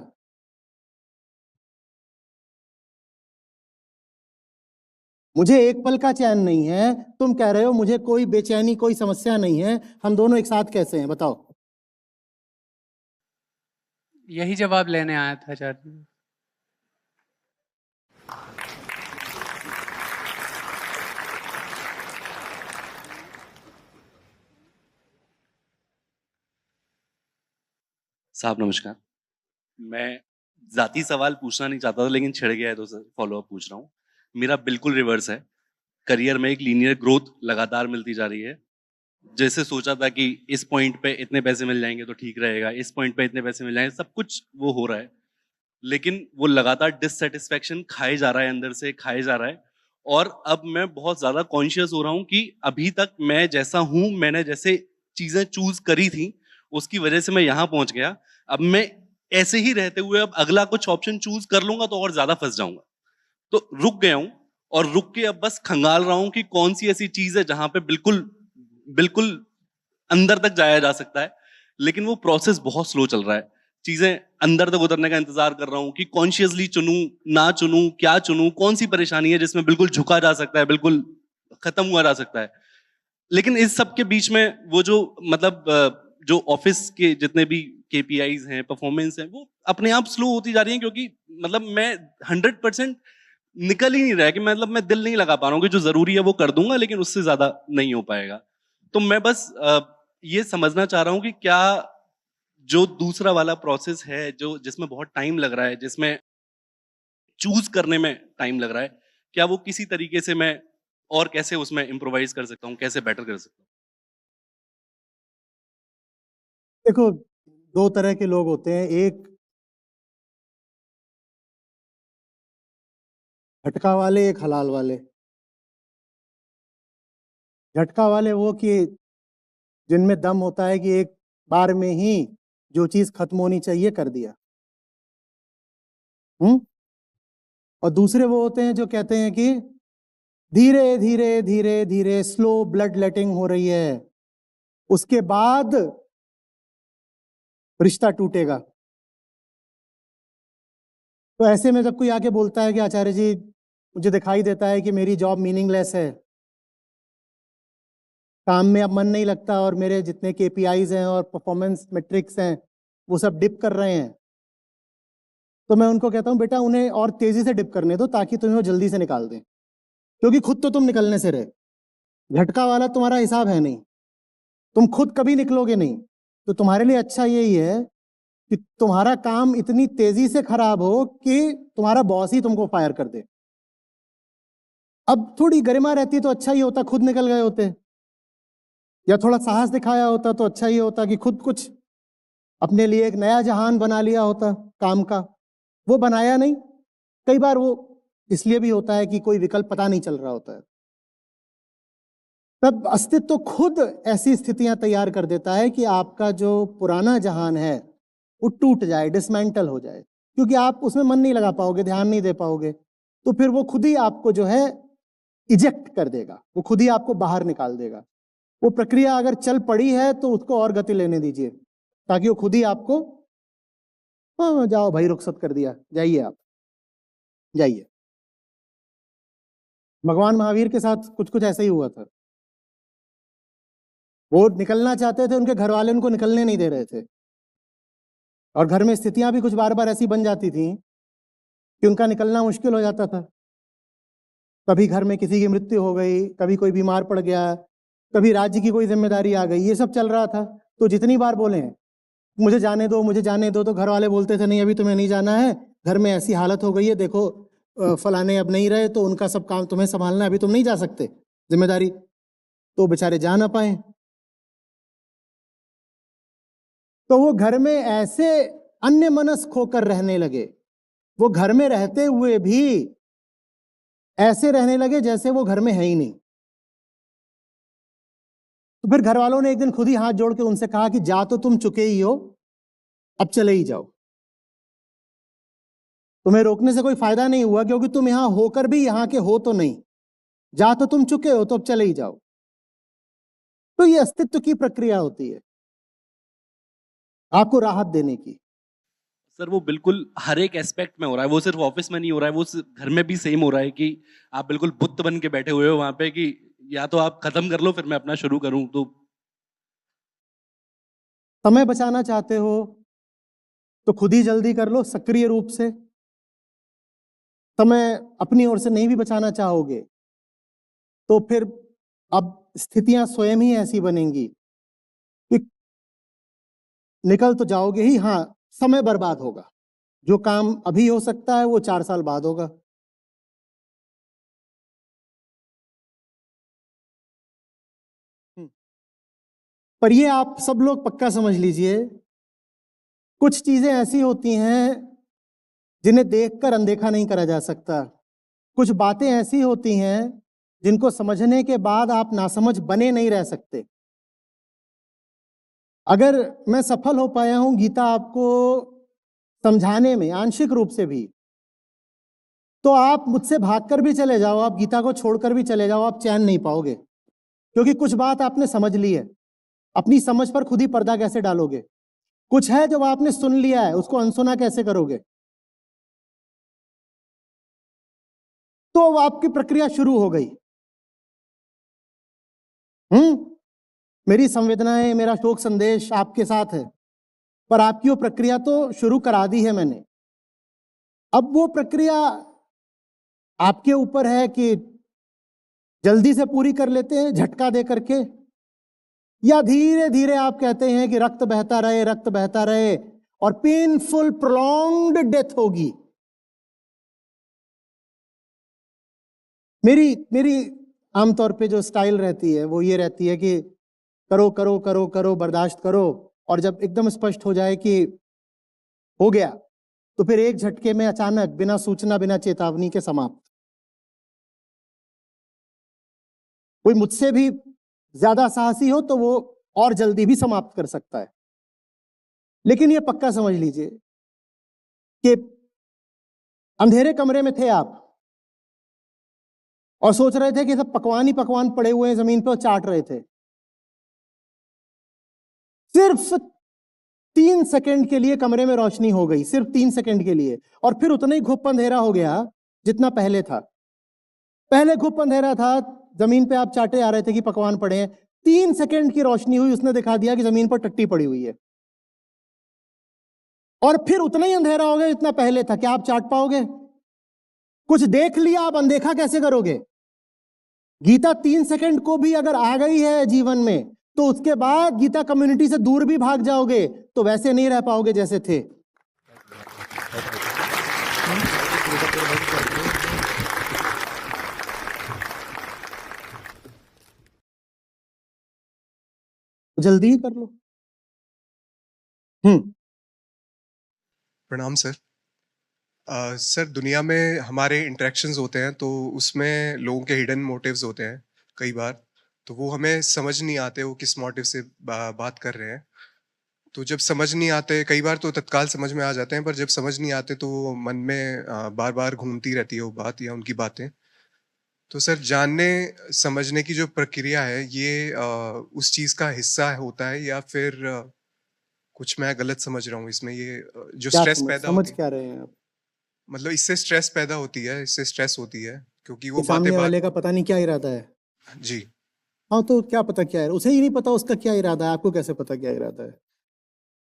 मुझे एक पल का चैन नहीं है, तुम कह रहे हो मुझे कोई बेचैनी, कोई समस्या नहीं है। हम दोनों एक साथ कैसे हैं बताओ? यही जवाब लेने आया था आचार्य जी। साहब नमस्कार। मैं ज़ाती सवाल पूछना नहीं चाहता था, लेकिन छिड़ गया है तो सर फॉलो अप पूछ रहा हूँ। मेरा बिल्कुल रिवर्स है। करियर में एक लीनियर ग्रोथ लगातार मिलती जा रही है। जैसे सोचा था कि इस पॉइंट पे इतने पैसे मिल जाएंगे तो ठीक रहेगा, इस पॉइंट पे इतने पैसे मिल जाएंगे, सब कुछ वो हो रहा है, लेकिन वो लगातार डिससेटिस्फैक्शन खाए जा रहा है, अंदर से खाए जा रहा है। और अब मैं बहुत ज़्यादा कॉन्शियस हो रहा हूँ कि अभी तक मैं जैसा हूँ, मैंने जैसे चीज़ें चूज करी थी उसकी वजह से मैं यहाँ पहुँच गया। अब मैं ऐसे ही रहते हुए अब अगला कुछ ऑप्शन चूज कर लूंगा तो और ज्यादा फंस जाऊंगा। तो रुक गया हूं, और रुक के अब बस खंगाल रहा हूं कि कौन सी ऐसी चीज है जहां पे बिल्कुल बिल्कुल अंदर तक जाया जा सकता है, लेकिन वो प्रोसेस बहुत स्लो चल रहा है। चीजें अंदर तक उतरने का इंतजार कर रहा हूँ कि कॉन्शियसली चुनूं, ना चुनूं, क्या चुनूं, कौन सी परेशानी है जिसमें बिल्कुल झुका जा सकता है, बिल्कुल खत्म हुआ जा सकता है। लेकिन इस सब के बीच में वो जो मतलब जो ऑफिस के जितने भी केपीआईज हैं, परफॉर्मेंस हैं, वो अपने आप स्लो होती जा रही हैं, क्योंकि मतलब मैं 100% निकल ही नहीं रहा है कि मतलब मैं दिल नहीं लगा पा रहा हूँ कि जो जरूरी है वो कर दूंगा, लेकिन उससे ज्यादा नहीं हो पाएगा। तो मैं बस ये समझना चाह रहा हूँ कि क्या जो दूसरा वाला प्रोसेस है, जो जिसमें बहुत टाइम लग रहा है, जिसमें चूज करने में टाइम लग रहा है, क्या वो किसी तरीके से मैं और कैसे उसमें इम्प्रोवाइज कर सकता हूँ, कैसे बेटर कर सकता हूँ? देखो, दो तरह के लोग होते हैं, एक झटका वाले, एक हलाल वाले। झटका वाले वो कि जिनमें दम होता है कि एक बार में ही जो चीज खत्म होनी चाहिए कर दिया। और दूसरे वो होते हैं जो कहते हैं कि धीरे धीरे धीरे धीरे स्लो ब्लड लेटिंग हो रही है, उसके बाद रिश्ता टूटेगा। तो ऐसे में जब कोई आके बोलता है कि आचार्य जी मुझे दिखाई देता है कि मेरी जॉब मीनिंगलेस है, काम में अब मन नहीं लगता और मेरे जितने केपीआईज हैं और परफॉर्मेंस मेट्रिक्स हैं वो सब डिप कर रहे हैं, तो मैं उनको कहता हूं बेटा उन्हें और तेजी से डिप करने दो ताकि तुम्हें वो जल्दी से निकाल दें, क्योंकि खुद तो तुम निकलने से रहे। झटका वाला तुम्हारा हिसाब है नहीं, तुम खुद कभी निकलोगे नहीं। तो तुम्हारे लिए अच्छा यही है कि तुम्हारा काम इतनी तेजी से खराब हो कि तुम्हारा बॉस ही तुमको फायर कर दे। अब थोड़ी गरिमा रहती तो अच्छा ही होता, खुद निकल गए होते, या थोड़ा साहस दिखाया होता तो अच्छा ही होता कि खुद कुछ अपने लिए एक नया जहान बना लिया होता काम का। वो बनाया नहीं। कई बार वो इसलिए भी होता है कि कोई विकल्प पता नहीं चल रहा होता है। तब अस्तित्व तो खुद ऐसी स्थितियां तैयार कर देता है कि आपका जो पुराना जहान है वो टूट जाए, डिसमेंटल हो जाए, क्योंकि आप उसमें मन नहीं लगा पाओगे, ध्यान नहीं दे पाओगे। तो फिर वो खुद ही आपको जो है इजेक्ट कर देगा, वो खुद ही आपको बाहर निकाल देगा। वो प्रक्रिया अगर चल पड़ी है तो उसको और गति लेने दीजिए, ताकि वो खुद ही आपको, हाँ जाओ भाई रुखसत कर दिया, जाइए आप जाइए। भगवान महावीर के साथ कुछ कुछ ऐसा ही हुआ था। वो निकलना चाहते थे, उनके घर वाले उनको निकलने नहीं दे रहे थे, और घर में स्थितियां भी कुछ बार बार ऐसी बन जाती थी कि उनका निकलना मुश्किल हो जाता था। कभी घर में किसी की मृत्यु हो गई, कभी कोई बीमार पड़ गया, कभी राज्य की कोई जिम्मेदारी आ गई, ये सब चल रहा था। तो जितनी बार बोले मुझे जाने दो मुझे जाने दो, तो घर वाले बोलते थे नहीं अभी तुम्हें नहीं जाना है, घर में ऐसी हालत हो गई है, देखो फलाने अब नहीं रहे तो उनका सब काम तुम्हें संभालना है, अभी तुम नहीं जा सकते, जिम्मेदारी। तो बेचारे जा ना पाए। तो वो घर में ऐसे अन्य मनस्क होकर रहने लगे, वो घर में रहते हुए भी ऐसे रहने लगे जैसे वो घर में है ही नहीं। तो फिर घर वालों ने एक दिन खुद ही हाथ जोड़ के उनसे कहा कि जा तो तुम चुके ही हो, अब चले ही जाओ, तुम्हें रोकने से कोई फायदा नहीं हुआ, क्योंकि तुम यहां होकर भी यहां के हो तो नहीं, जा तो तुम चुके हो तो अब चले ही जाओ। तो ये अस्तित्व की प्रक्रिया होती है आपको राहत देने की। सर वो बिल्कुल हर एक एस्पेक्ट में हो रहा है, वो सिर्फ ऑफिस में नहीं हो रहा है, वो घर में भी सेम हो रहा है कि आप बिल्कुल बुत बन के बैठे हुए हो वहां पे कि या तो आप खत्म कर लो फिर मैं अपना शुरू करूं। तो समय बचाना चाहते हो तो खुद ही जल्दी कर लो सक्रिय रूप से। समय अपनी ओर से नहीं भी बचाना चाहोगे तो फिर अब स्थितियां स्वयं ही ऐसी बनेंगी कि निकल तो जाओगे ही, हाँ समय बर्बाद होगा। जो काम अभी हो सकता है वो 4 साल बाद होगा। पर ये आप सब लोग पक्का समझ लीजिए, कुछ चीजें ऐसी होती हैं जिन्हें देखकर अनदेखा नहीं करा जा सकता। कुछ बातें ऐसी होती हैं जिनको समझने के बाद आप नासमझ बने नहीं रह सकते। अगर मैं सफल हो पाया हूं गीता आपको समझाने में आंशिक रूप से भी, तो आप मुझसे भागकर भी चले जाओ, आप गीता को छोड़कर भी चले जाओ, आप चैन नहीं पाओगे, क्योंकि कुछ बात आपने समझ ली है। अपनी समझ पर खुद ही पर्दा कैसे डालोगे? कुछ है जो आपने सुन लिया है, उसको अनसुना कैसे करोगे? तो अब आपकी प्रक्रिया शुरू हो गई। मेरी संवेदनाएं, मेरा शोक संदेश आपके साथ है, पर आपकी वो प्रक्रिया तो शुरू करा दी है मैंने। अब वो प्रक्रिया आपके ऊपर है कि जल्दी से पूरी कर लेते हैं झटका दे करके, या धीरे धीरे आप कहते हैं कि रक्त बहता रहे और पेनफुल प्रोलॉन्ग्ड डेथ होगी। मेरी आमतौर पे जो स्टाइल रहती है वो ये रहती है कि करो करो करो करो, बर्दाश्त करो, और जब एकदम स्पष्ट हो जाए कि हो गया, तो फिर एक झटके में अचानक, बिना सूचना, बिना चेतावनी के समाप्त। कोई मुझसे भी ज्यादा साहसी हो तो वो और जल्दी भी समाप्त कर सकता है। लेकिन ये पक्का समझ लीजिए कि अंधेरे कमरे में थे आप और सोच रहे थे कि सब पकवान ही पकवान पड़े हुए हैं जमीन पे और चाट रहे थे। सिर्फ 3 सेकंड के लिए कमरे में रोशनी हो गई, सिर्फ 3 सेकंड के लिए, और फिर उतना ही घुप अंधेरा हो गया जितना पहले था। पहले घुप अंधेरा था, जमीन पे आप चाटे आ रहे थे कि पकवान पड़े हैं। 3 सेकंड की रोशनी हुई, उसने दिखा दिया कि जमीन पर टट्टी पड़ी हुई है। और फिर उतना ही अंधेरा हो गया जितना पहले था। क्या आप चाट पाओगे? कुछ देख लिया, आप अनदेखा कैसे करोगे? गीता 3 सेकंड को भी अगर आ गई है जीवन में, तो उसके बाद गीता कम्युनिटी से दूर भी भाग जाओगे तो वैसे नहीं रह पाओगे जैसे थे। जल्दी ही कर लो। प्रणाम सर। सर, दुनिया में हमारे इंटरेक्शंस होते हैं तो उसमें लोगों के हिडन मोटिव्स होते हैं कई बार, तो वो हमें समझ नहीं आते वो किस मोटिव से बात कर रहे हैं। तो जब समझ नहीं आते, कई बार तो तत्काल समझ में आ जाते हैं, पर जब समझ नहीं आते तो वो मन में बार बार घूमती रहती है वो बात या उनकी बातें। तो सर, जानने समझने की जो प्रक्रिया है ये उस चीज़ का हिस्सा होता है या फिर कुछ मैं गलत समझ रहा हूँ इसमें? ये जो क्या स्ट्रेस पैदा समझ होती क्या रहे हैं आप? मतलब इससे स्ट्रेस पैदा होती है, इससे स्ट्रेस होती है क्योंकि वो कि सामने बातें वाले का पता नहीं क्या इरादा है। जी। हाँ, तो क्या पता क्या है? उसे ही नहीं पता उसका क्या इरादा है, आपको कैसे पता क्या इरादा है?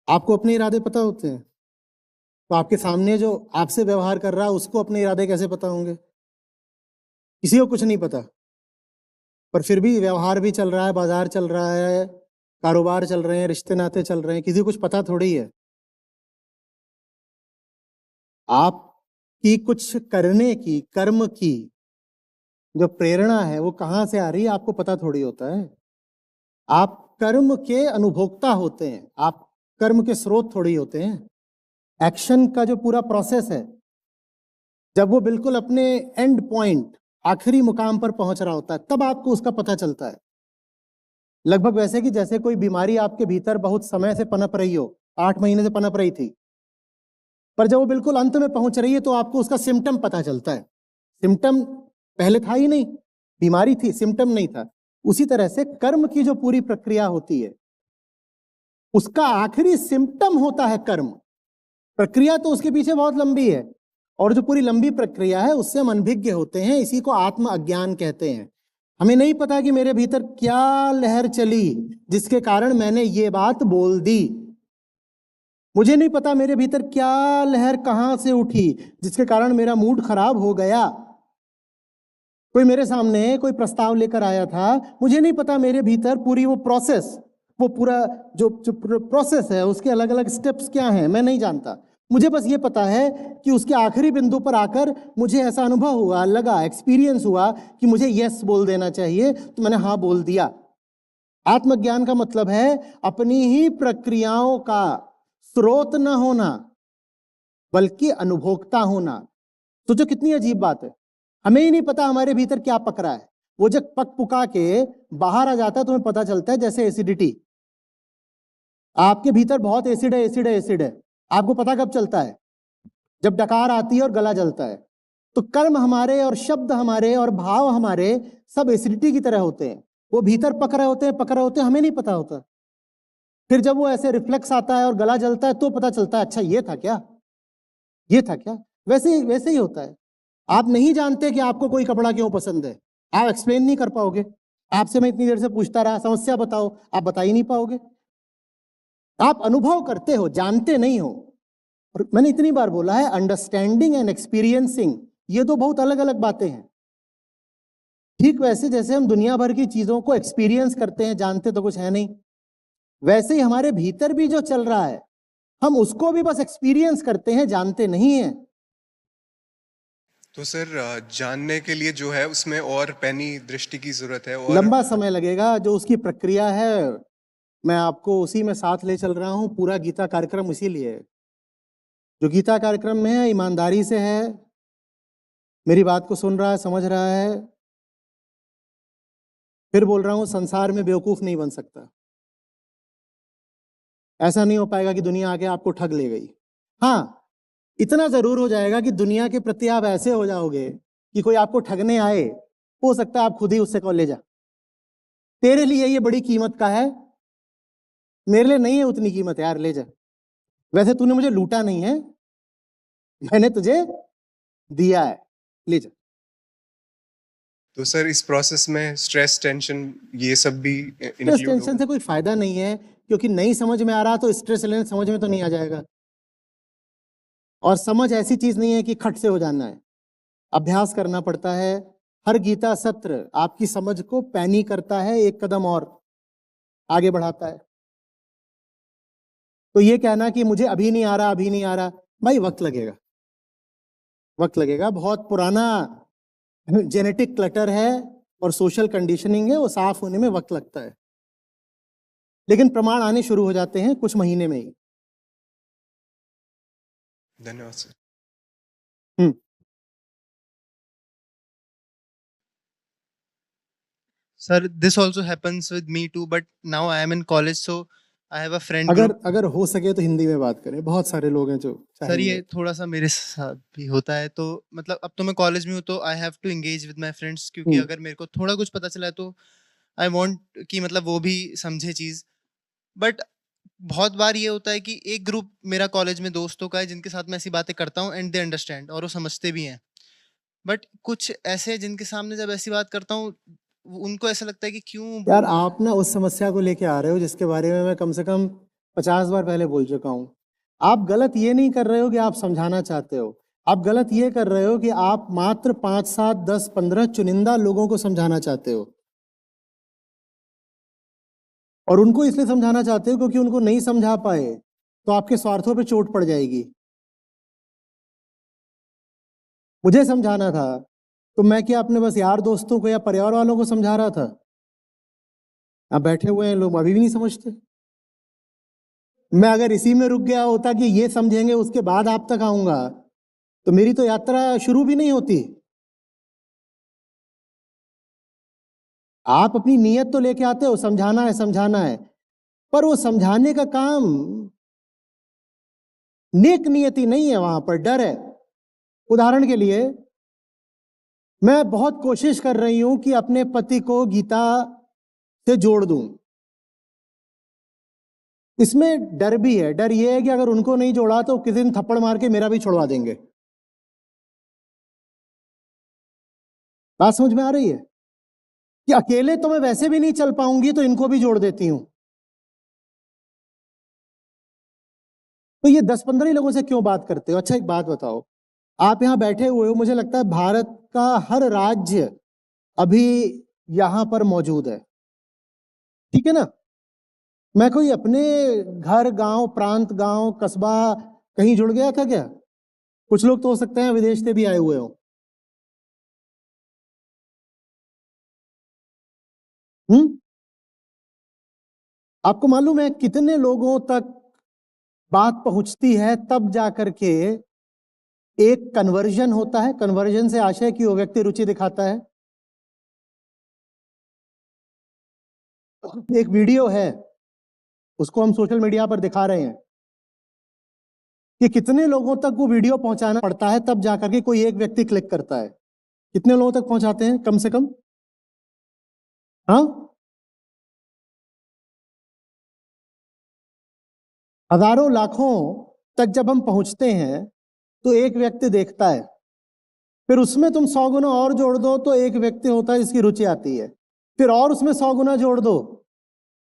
आपको अपने इरादे पता होते हैं, तो आपके सामने जो आपसे व्यवहार कर रहा है उसको अपने इरादे कैसे पता होंगे? किसी को कुछ नहीं पता, पर फिर भी व्यवहार भी चल रहा है, बाजार चल रहा है, कारोबार चल रहे हैं, रिश्ते नाते चल रहे हैं, किसी को कुछ पता थोड़ी है। आपकी कुछ करने की, कर्म की जो प्रेरणा है वो कहाँ से आ रही है आपको पता थोड़ी होता है। आप कर्म के अनुभोक्ता होते हैं, आप कर्म के स्रोत थोड़ी होते हैं। एक्शन का जो पूरा प्रोसेस है, जब वो बिल्कुल अपने एंड पॉइंट, आखिरी मुकाम पर पहुंच रहा होता है, तब आपको उसका पता चलता है। लगभग वैसे कि जैसे कोई बीमारी आपके भीतर बहुत समय से पनप रही हो, 8 महीने से पनप रही थी, पर जब वो बिल्कुल अंत में पहुंच रही है तो आपको उसका सिम्टम पता चलता है। सिम्टम पहले था ही नहीं, बीमारी थी, सिम्टम नहीं था। उसी तरह से कर्म की जो पूरी प्रक्रिया होती है उसका आखिरी सिम्टम होता है कर्म। प्रक्रिया तो उसके पीछे बहुत लंबी है, और जो पूरी लंबी प्रक्रिया है उससे हम अनभिज्ञ होते हैं। इसी को आत्म अज्ञान कहते हैं। हमें नहीं पता कि मेरे भीतर क्या लहर चली जिसके कारण मैंने ये बात बोल दी। मुझे नहीं पता मेरे भीतर क्या लहर कहां से उठी जिसके कारण मेरा मूड खराब हो गया। कोई मेरे सामने कोई प्रस्ताव लेकर आया था, मुझे नहीं पता मेरे भीतर पूरी वो प्रोसेस, वो पूरा जो प्रोसेस है उसके अलग अलग स्टेप्स क्या हैं, मैं नहीं जानता। मुझे बस ये पता है कि उसके आखिरी बिंदु पर आकर मुझे ऐसा अनुभव हुआ, लगा, एक्सपीरियंस हुआ कि मुझे यस बोल देना चाहिए, तो मैंने हाँ बोल दिया। आत्मज्ञान का मतलब है अपनी ही प्रक्रियाओं का स्रोत न होना, बल्कि अनुभोक्ता होना। सोचो कितनी अजीब बात है। हमें ही नहीं पता हमारे भीतर क्या पक रहा है। वो जब पक पुका के बाहर आ जाता है तुम्हें पता चलता है। जैसे एसिडिटी, आपके भीतर बहुत एसिड है, एसिड है, एसिड है, आपको पता कब चलता है? जब डकार आती है और गला जलता है। तो कर्म हमारे और शब्द हमारे और भाव हमारे सब एसिडिटी की तरह होते हैं। वो भीतर पक रहे होते हैं, पक रहे होते हैं, हमें नहीं पता होता। फिर जब वो ऐसे रिफ्लेक्स आता है और गला जलता है तो पता चलता है अच्छा ये था क्या, ये था क्या। वैसे ही होता है। आप नहीं जानते कि आपको कोई कपड़ा क्यों पसंद है, आप एक्सप्लेन नहीं कर पाओगे। आपसे मैं इतनी देर से पूछता रहा समस्या बताओ, आप बता ही नहीं पाओगे। आप अनुभव करते हो, जानते नहीं हो। और मैंने इतनी बार बोला है, अंडरस्टैंडिंग एंड एक्सपीरियंसिंग ये दो बहुत अलग अलग बातें हैं। ठीक वैसे जैसे हम दुनिया भर की चीजों को एक्सपीरियंस करते हैं, जानते तो कुछ है नहीं, वैसे ही हमारे भीतर भी जो चल रहा है हम उसको भी बस एक्सपीरियंस करते हैं, जानते नहीं है। तो सर जानने के लिए जो है उसमें और पैनी दृष्टि की जरूरत है और लंबा समय लगेगा, जो उसकी प्रक्रिया है मैं आपको उसी में साथ ले चल रहा हूं। पूरा गीता कार्यक्रम इसीलिए है। जो गीता कार्यक्रम में है ईमानदारी से है, मेरी बात को सुन रहा है, समझ रहा है। फिर बोल रहा हूं, संसार में बेवकूफ नहीं बन सकता। ऐसा नहीं हो पाएगा कि दुनिया आके आपको ठग ले गई। हाँ, इतना जरूर हो जाएगा कि दुनिया के प्रति आप ऐसे हो जाओगे कि कोई आपको ठगने आए, हो सकता है आप खुद ही उससे कहो ले जा, तेरे लिए ये बड़ी कीमत का है, मेरे लिए नहीं है उतनी कीमत यार, ले जा। वैसे तूने मुझे लूटा नहीं है, मैंने तुझे दिया है, ले जा। तो सर इस प्रोसेस में स्ट्रेस टेंशन ये सब भी स्ट्रेस इंक्लूड टेंशन से कोई फायदा नहीं है, क्योंकि नहीं समझ में आ रहा तो स्ट्रेस लेने समझ में तो नहीं आ जाएगा। और समझ ऐसी चीज नहीं है कि खट से हो जाना है, अभ्यास करना पड़ता है। हर गीता सत्र आपकी समझ को पैनी करता है, एक कदम और आगे बढ़ाता है। तो ये कहना कि मुझे अभी नहीं आ रहा, अभी नहीं आ रहा, भाई वक्त लगेगा, वक्त लगेगा। बहुत पुराना जेनेटिक क्लटर है और सोशल कंडीशनिंग है, वो साफ होने में वक्त लगता है, लेकिन प्रमाण आने शुरू हो जाते हैं कुछ महीने में ही। धन्यवाद sir. Hmm Sir, this also happens with me too, but now I am in college, so I have a friend अगर group. अगर हो सके तो हिंदी में बात करें, बहुत सारे लोग हैं जो सर चाहेंगे। ये थोड़ा सा मेरे साथ भी होता है, तो मतलब अब तो मैं कॉलेज में हूँ तो I have to engage with my friends, क्योंकि हम्म। अगर मेरे को थोड़ा कुछ पता चला है तो आई वांट कि मतलब वो भी समझे चीज। बट बहुत बार ये होता है कि एक ग्रुप मेरा कॉलेज में दोस्तों का है जिनके साथ मैं ऐसी बातें करता हूँ एंड दे अंडरस्टैंड और वो समझते भी हैं। बट कुछ ऐसे जिनके सामने जब ऐसी बात करता हूँ उनको ऐसा लगता है कि क्यों यार बोल रहे आप ना उस समस्या को लेके आ रहे हो जिसके बारे में मैं कम से कम 50 बार पहले बोल चुका हूं। आप गलत ये नहीं कर रहे हो कि आप समझाना चाहते हो, आप गलत ये कर रहे हो कि आप मात्र 5, 7, 10, 15 चुनिंदा लोगों को समझाना चाहते हो, और उनको इसलिए समझाना चाहते हो क्योंकि उनको नहीं समझा पाए तो आपके स्वार्थों पे चोट पड़ जाएगी। मुझे समझाना था तो मैं क्या अपने बस यार दोस्तों को या परिवार वालों को समझा रहा था? आप बैठे हुए हैं लोग अभी भी नहीं समझते। मैं अगर इसी में रुक गया होता कि ये समझेंगे उसके बाद आप तक आऊंगा, तो मेरी तो यात्रा शुरू भी नहीं होती। आप अपनी नीयत तो लेके आते हो, समझाना है समझाना है, पर वो समझाने का काम नेक नियति नहीं है, वहां पर डर है। उदाहरण के लिए मैं बहुत कोशिश कर रही हूं कि अपने पति को गीता से जोड़ दूं। इसमें डर भी है, डर ये है कि अगर उनको नहीं जोड़ा तो किसी दिन थप्पड़ मार के मेरा भी छुड़वा देंगे। बात समझ में आ रही है कि अकेले तो मैं वैसे भी नहीं चल पाऊंगी, तो इनको भी जोड़ देती हूं। तो ये 10-15 ही लोगों से क्यों बात करते हो? अच्छा एक बात बताओ, आप यहां बैठे हुए हो, मुझे लगता है भारत का हर राज्य अभी यहां पर मौजूद है, ठीक है ना? मैं कोई अपने घर, गांव, प्रांत, गांव, कस्बा कहीं जुड़ गया था क्या? कुछ लोग तो हो सकते हैं विदेश से भी आए हुए हो। आपको मालूम है कितने लोगों तक बात पहुंचती है तब जाकर के एक कन्वर्जन होता है? कन्वर्जन से आशय कि वो व्यक्ति रुचि दिखाता है। एक वीडियो है, उसको हम सोशल मीडिया पर दिखा रहे हैं कि कितने लोगों तक वो वीडियो पहुंचाना पड़ता है तब जाकर के कोई एक व्यक्ति क्लिक करता है। कितने लोगों तक पहुंचाते हैं कम से कम? हाँ, हजारों लाखों तक जब हम पहुंचते हैं तो एक व्यक्ति देखता है, फिर उसमें तुम 100 गुना और जोड़ दो तो एक व्यक्ति होता है जिसकी रुचि आती है, फिर और उसमें 100 गुना जोड़ दो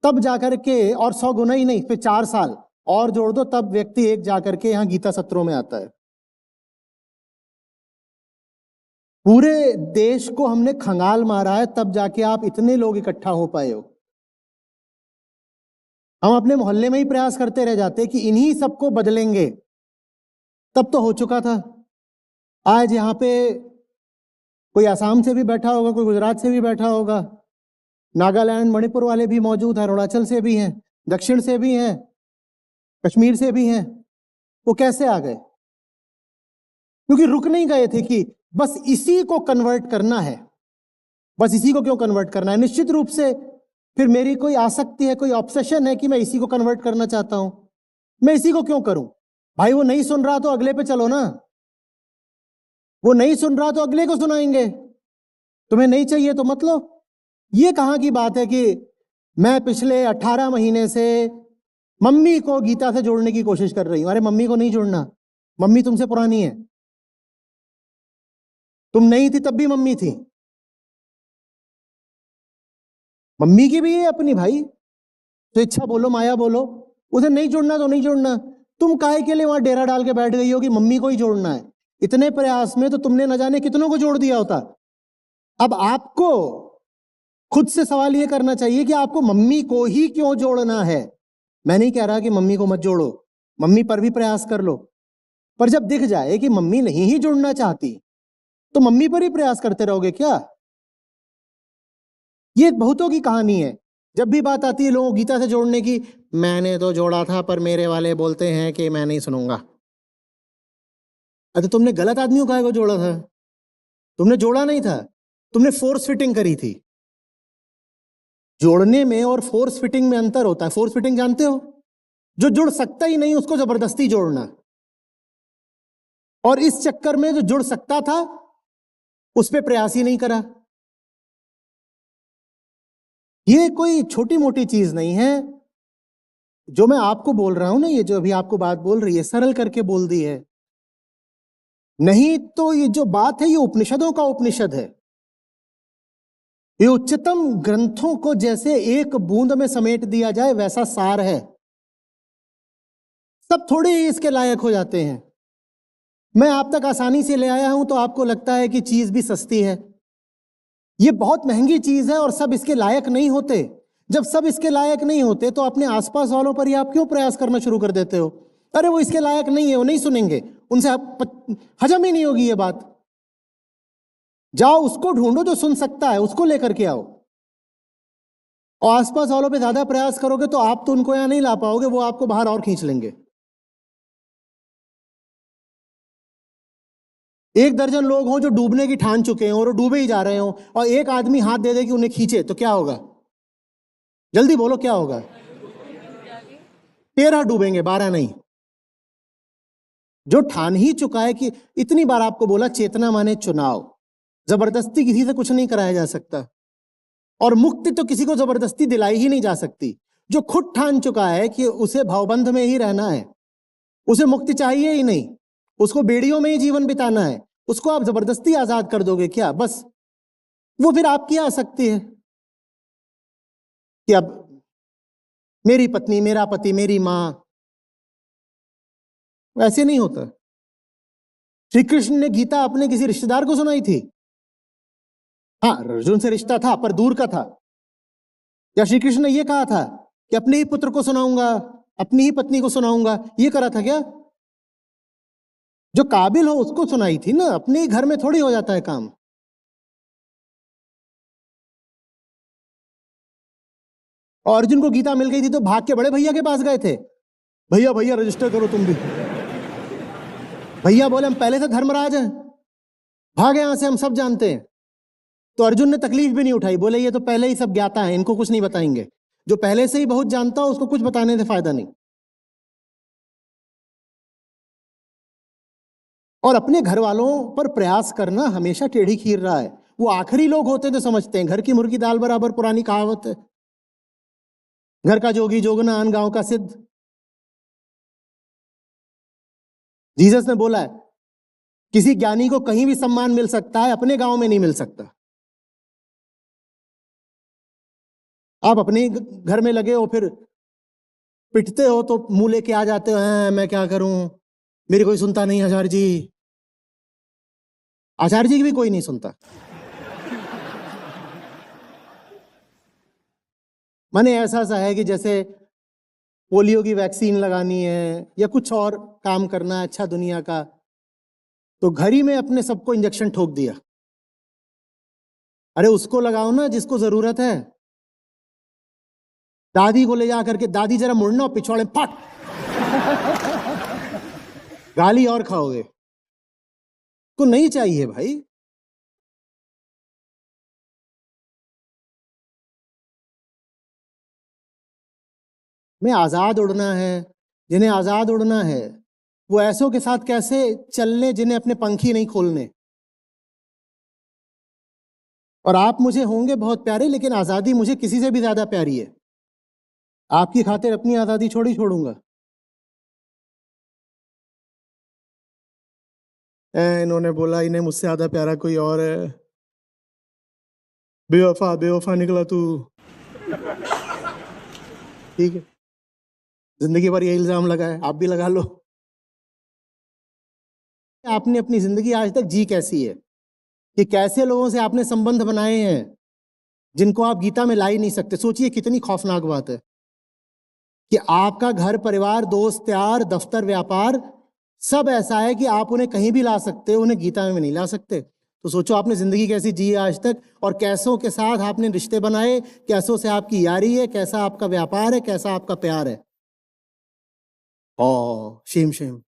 तब जाकर के, और 100 गुना ही नहीं, फिर 4 साल और जोड़ दो तब व्यक्ति एक जाकर के यहां गीता सत्रों में आता है। पूरे देश को हमने खंगाल मारा है तब जाके आप इतने लोग इकट्ठा हो पाए हो। हम अपने मोहल्ले में ही प्रयास करते रह जाते कि इन्हीं सबको बदलेंगे, तब तो हो चुका था। आज यहाँ पे कोई असम से भी बैठा होगा, कोई गुजरात से भी बैठा होगा, नागालैंड मणिपुर वाले भी मौजूद हैं, अरुणाचल से भी हैं, दक्षिण से भी हैं, कश्मीर से भी हैं। वो कैसे आ गए? क्योंकि रुक नहीं गए थे कि बस इसी को कन्वर्ट करना है। बस इसी को क्यों कन्वर्ट करना है? निश्चित रूप से फिर मेरी कोई आसक्ति है, कोई ऑब्सेशन है कि मैं इसी को कन्वर्ट करना चाहता हूं। मैं इसी को क्यों करूं? भाई वो नहीं सुन रहा तो अगले पे चलो ना, वो नहीं सुन रहा तो अगले को सुनाएंगे। तुम्हें नहीं चाहिए तो मत लो। ये कहां की बात है कि मैं पिछले 18 महीने से मम्मी को गीता से जोड़ने की कोशिश कर रही हूं। अरे मम्मी को नहीं जोड़ना, मम्मी तुमसे पुरानी है, तुम नहीं थी तब भी मम्मी थी। मम्मी की भी है अपनी भाई, तो इच्छा बोलो माया बोलो, उसे नहीं जोड़ना तो नहीं जोड़ना। तुम काहे के लिए वहां डेरा डाल के बैठ गई हो कि मम्मी को ही जोड़ना है? इतने प्रयास में तो तुमने न जाने कितनों को जोड़ दिया होता। अब आपको खुद से सवाल यह करना चाहिए कि आपको मम्मी को ही क्यों जोड़ना है। मैं नहीं कह रहा कि मम्मी को मत जोड़ो, मम्मी पर भी प्रयास कर लो, पर जब दिख जाए कि मम्मी नहीं ही जुड़ना चाहती तो मम्मी पर ही प्रयास करते रहोगे क्या? ये बहुतों की कहानी है। जब भी बात आती है लोगों को गीता से जोड़ने की, मैंने तो जोड़ा था पर मेरे वाले बोलते हैं कि मैं नहीं सुनूंगा। अरे तुमने गलत आदमियों को जोड़ा था, तुमने जोड़ा नहीं था, तुमने फोर्स फिटिंग करी थी। जोड़ने में और फोर्स फिटिंग में अंतर होता है। फोर्स फिटिंग जानते हो? जो जुड़ सकता ही नहीं उसको जबरदस्ती जोड़ना, और इस चक्कर में जो जुड़ सकता था उस पर प्रयास ही नहीं करा। ये कोई छोटी मोटी चीज नहीं है जो मैं आपको बोल रहा हूं ना। ये जो अभी आपको बात बोल रही है सरल करके बोल दी है, नहीं तो ये जो बात है ये उपनिषदों का उपनिषद है। ये उच्चतम ग्रंथों को जैसे एक बूंद में समेट दिया जाए वैसा सार है। सब थोड़े ही इसके लायक हो जाते हैं। मैं आप तक आसानी से ले आया हूं तो आपको लगता है कि चीज भी सस्ती है। ये बहुत महंगी चीज है और सब इसके लायक नहीं होते। जब सब इसके लायक नहीं होते तो अपने आसपास वालों पर ही आप क्यों प्रयास करना शुरू कर देते हो? अरे वो इसके लायक नहीं है, वो नहीं सुनेंगे, उनसे हजम ही नहीं होगी ये बात। जाओ उसको ढूंढो जो सुन सकता है, उसको लेकर के आओ। और आसपास वालों पे ज्यादा प्रयास करोगे तो आप तो उनको यहां नहीं ला पाओगे, वो आपको बाहर और खींच लेंगे। 1 दर्जन लोग हों जो डूबने की ठान चुके हैं और वो डूबे ही जा रहे हो, और एक आदमी हाथ दे दे कि उन्हें खींचे, तो क्या होगा? जल्दी बोलो क्या होगा? 13 डूबेंगे, 12 नहीं। जो ठान ही चुका है कि, इतनी बार आपको बोला चेतना माने चुनाव। जबरदस्ती किसी से कुछ नहीं कराया जा सकता, और मुक्ति तो किसी को जबरदस्ती दिलाई ही नहीं जा सकती। जो खुद ठान चुका है कि उसे भावबंध में ही रहना है, उसे मुक्ति चाहिए ही नहीं, उसको बेड़ियों में ही जीवन बिताना है, उसको आप जबरदस्ती आजाद कर दोगे क्या? बस वो फिर आपकी आसक्ति है कि अब मेरी पत्नी, मेरा पति, मेरी मां। ऐसे नहीं होता। श्री कृष्ण ने गीता अपने किसी रिश्तेदार को सुनाई थी? हाँ, अर्जुन से रिश्ता था पर दूर का था। या श्री कृष्ण ने यह कहा था कि अपने ही पुत्र को सुनाऊंगा, अपनी ही पत्नी को सुनाऊंगा? ये करा था क्या? जो काबिल हो उसको सुनाई थी ना, अपने ही घर में थोड़ी हो जाता है काम। और अर्जुन को गीता मिल गई थी तो भाग के बड़े भैया के पास गए थे, भैया भैया रजिस्टर करो तुम भी। भैया बोले हम पहले से धर्मराज हैं, भागे यहां से, हम सब जानते हैं। तो अर्जुन ने तकलीफ भी नहीं उठाई, बोले ये तो पहले ही सब ज्ञाता है, इनको कुछ नहीं बताएंगे। जो पहले से ही बहुत जानता हो उसको कुछ बताने से फायदा नहीं। और अपने घर वालों पर प्रयास करना हमेशा टेढ़ी खीर रहा है। वो आखिरी लोग होते हैं जो समझते हैं। घर की मुर्गी दाल बराबर पुरानी कहावत है। घर का जोगी जोगना आन गांव का सिद्ध। जीसस ने बोला है किसी ज्ञानी को कहीं भी सम्मान मिल सकता है, अपने गांव में नहीं मिल सकता। आप अपने घर में लगे हो, फिर पिटते हो तो मुंह लेके आ जाते हो, हैं मैं क्या करूं, मेरी कोई सुनता नहीं आचार्य जी। आचार्य जी की भी कोई नहीं सुनता। माने ऐसा सा है कि जैसे पोलियो की वैक्सीन लगानी है या कुछ और काम करना है अच्छा दुनिया का, तो घर ही में अपने सबको इंजेक्शन ठोक दिया। अरे उसको लगाओ ना जिसको जरूरत है। दादी को ले जा करके, दादी जरा मुड़ना, पिछवाड़े फट गाली और खाओगे। को नहीं चाहिए भाई। में आजाद उड़ना है, जिन्हें आजाद उड़ना है वो ऐसों के साथ कैसे चलने जिन्हें अपने पंख ही नहीं खोलने। और आप मुझे होंगे बहुत प्यारे, लेकिन आजादी मुझे किसी से भी ज्यादा प्यारी है। आपकी खातिर अपनी आजादी छोड़ूंगा। इन्होंने बोला इन्हें मुझसे ज्यादा प्यारा कोई और है। बेवफा बेवफा निकला तू। ठीक है, जिंदगी भर ये इल्जाम लगा है, आप भी लगा लो। आपने अपनी जिंदगी आज तक जी कैसी है, कि कैसे लोगों से आपने संबंध बनाए हैं जिनको आप गीता में ला ही नहीं सकते। सोचिए कितनी खौफनाक बात है कि आपका घर परिवार दोस्त यार दफ्तर व्यापार सब ऐसा है कि आप उन्हें कहीं भी ला सकते हो, उन्हें गीता में नहीं ला सकते। तो सोचो आपने जिंदगी कैसी जी है आज तक, और कैसों के साथ आपने रिश्ते बनाए, कैसों से आपकी यारी है, कैसा आपका व्यापार है, कैसा आपका प्यार है। ओ शेम शेम।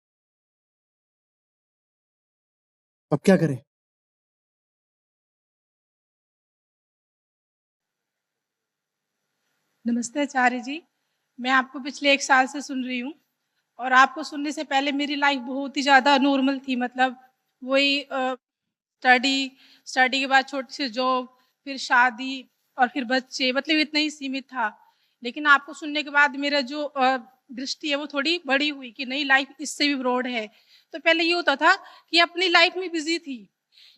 अब क्या करें? नमस्ते आचार्य जी, मैं आपको पिछले 1 साल से सुन रही हूँ और आपको सुनने से पहले मेरी लाइफ बहुत ही ज़्यादा नॉर्मल थी। मतलब वही स्टडी स्टडी के बाद छोटी सी जॉब, फिर शादी और फिर बच्चे, मतलब इतना ही सीमित था। लेकिन आपको सुनने के बाद मेरा जो दृष्टि है वो थोड़ी बड़ी हुई कि नहीं, लाइफ इससे भी ब्रॉड है। तो पहले ये होता था कि अपनी लाइफ में बिजी थी,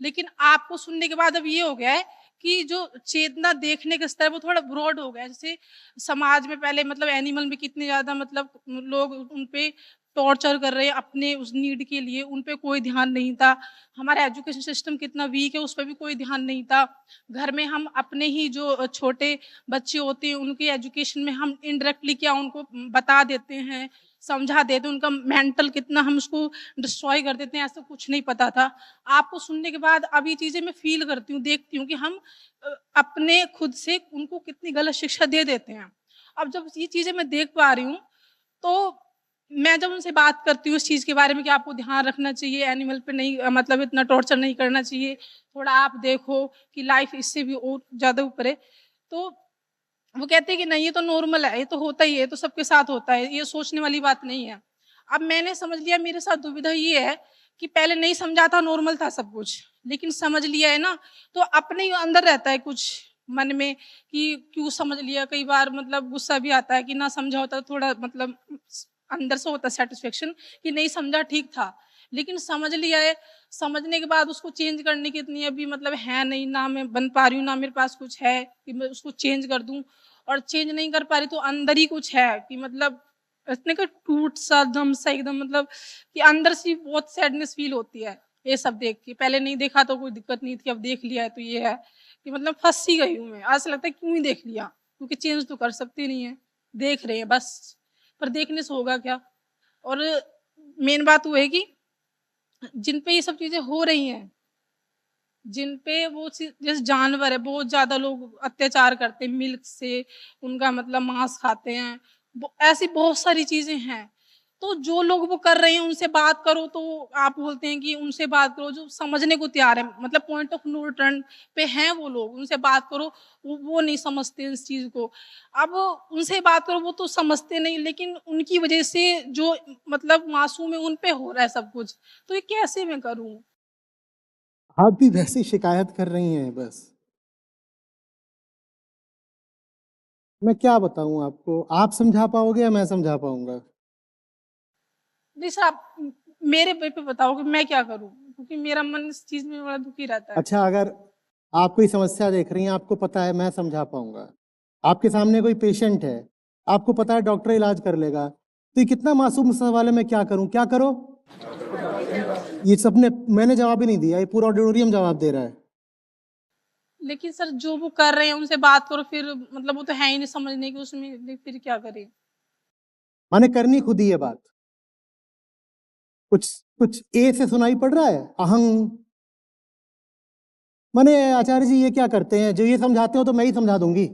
लेकिन आपको सुनने के बाद अब ये हो गया है कि जो चेतना देखने का स्तर वो थोड़ा ब्रॉड हो गया है। जैसे समाज में पहले मतलब एनिमल में कितने ज्यादा मतलब लोग उन पे टॉर्चर कर रहे हैं अपने उस नीड के लिए, उन पे कोई ध्यान नहीं था। हमारा एजुकेशन सिस्टम कितना वीक है उस पर भी कोई ध्यान नहीं था। घर में हम अपने ही जो छोटे बच्चे होते हैं उनके एजुकेशन में हम इनडायरेक्टली क्या उनको बता देते हैं, समझा देते हैं, उनका मेंटल कितना हम उसको डिस्ट्रॉय कर देते हैं, ऐसा कुछ नहीं पता था। आपको सुनने के बाद अब ये चीजें मैं फील करती हूँ, देखती हूँ कि हम अपने खुद से उनको कितनी गलत शिक्षा दे देते हैं। अब जब ये चीजें मैं देख पा रही हूँ तो मैं जब उनसे बात करती हूँ इस चीज के बारे में कि आपको ध्यान रखना चाहिए, एनिमल पे नहीं मतलब इतना टॉर्चर नहीं करना चाहिए, थोड़ा आप देखो कि लाइफ इससे भी और ज्यादा ऊपर है, तो वो कहते हैं कि नहीं ये तो नॉर्मल है, ये तो होता ही है, तो सबके साथ होता है, ये सोचने वाली बात नहीं है। अब मैंने समझ लिया, मेरे साथ दुविधा ये है कि पहले नहीं समझा था, नॉर्मल था सब कुछ, लेकिन समझ लिया है ना, तो अपने ही अंदर रहता है कुछ मन में कि क्यों समझ लिया। कई बार मतलब गुस्सा भी आता है कि ना समझा होता, थोड़ा मतलब अंदर से होता सेटिस्फेक्शन कि नहीं समझा, ठीक था, लेकिन समझ लिया है। समझने के बाद उसको चेंज करने की इतनी अभी मतलब है नहीं, ना मैं बन पा रही हूँ, ना मेरे पास कुछ है कि मैं उसको चेंज कर दूं, और चेंज नहीं कर पा रही तो अंदर ही कुछ है कि मतलब इतने का टूट सा दम सा एकदम, मतलब कि अंदर से बहुत सैडनेस फील होती है ये सब देख के। पहले नहीं देखा तो कोई दिक्कत नहीं थी, अब देख लिया है तो ये है कि मतलब फंस ही गई हूँ मैं। आज लगता है क्यों ही देख लिया, क्योंकि चेंज तो कर सकती नहीं है, देख रहे हैं बस, पर देखने से होगा क्या। और मेन बात वो है कि जिन पे ये सब चीजें हो रही हैं, जिन पे वो जैसे जानवर है, बहुत ज्यादा लोग अत्याचार करते हैं, मिल्क से उनका मतलब मांस खाते हैं, ऐसी बहुत सारी चीजें हैं। तो जो लोग वो कर रहे हैं उनसे बात करो तो आप बोलते हैं कि उनसे बात करो जो समझने को तैयार है, मतलब पॉइंट ऑफ नो रिटर्न पे हैं वो लोग, उनसे बात करो, वो नहीं समझते इस चीज को। अब उनसे बात करो, वो तो समझते नहीं, लेकिन उनकी वजह से जो मतलब मासूम है उन पे हो रहा है सब कुछ, तो ये कैसे मैं करूं। आप भी वैसी शिकायत कर रही हैं बस। मैं क्या बताऊं आपको, आप समझा पाओगे या मैं समझा पाऊंगा? नहीं सर, आप मेरे पे बताओ कि मैं क्या करूं, क्योंकि मेरा मन इस चीज में बड़ा दुखी रहता है। अच्छा, अगर आप कोई समस्या देख रही हैं, आपको पता है मैं समझा पाऊंगा, आपके सामने कोई पेशेंट है, आपको पता है डॉक्टर इलाज कर लेगा, तो ये कितना मासूम सवाल है, मैं क्या करूं, क्या करो? ये सबने, मैंने जवाब ही नहीं दिया, ये पूरा ऑडिटोरियम जवाब दे रहा है। लेकिन सर जो वो कर रहे हैं उनसे बात करो, फिर मतलब वो तो है ही नहीं समझने की उसमें, फिर क्या करें? माने करनी खुद ही है बात। कुछ कुछ ए से सुनाई पड़ रहा है, अहंग। माने आचार्य जी ये क्या करते हैं, जो ये समझाते हो तो मैं ही समझा दूंगी,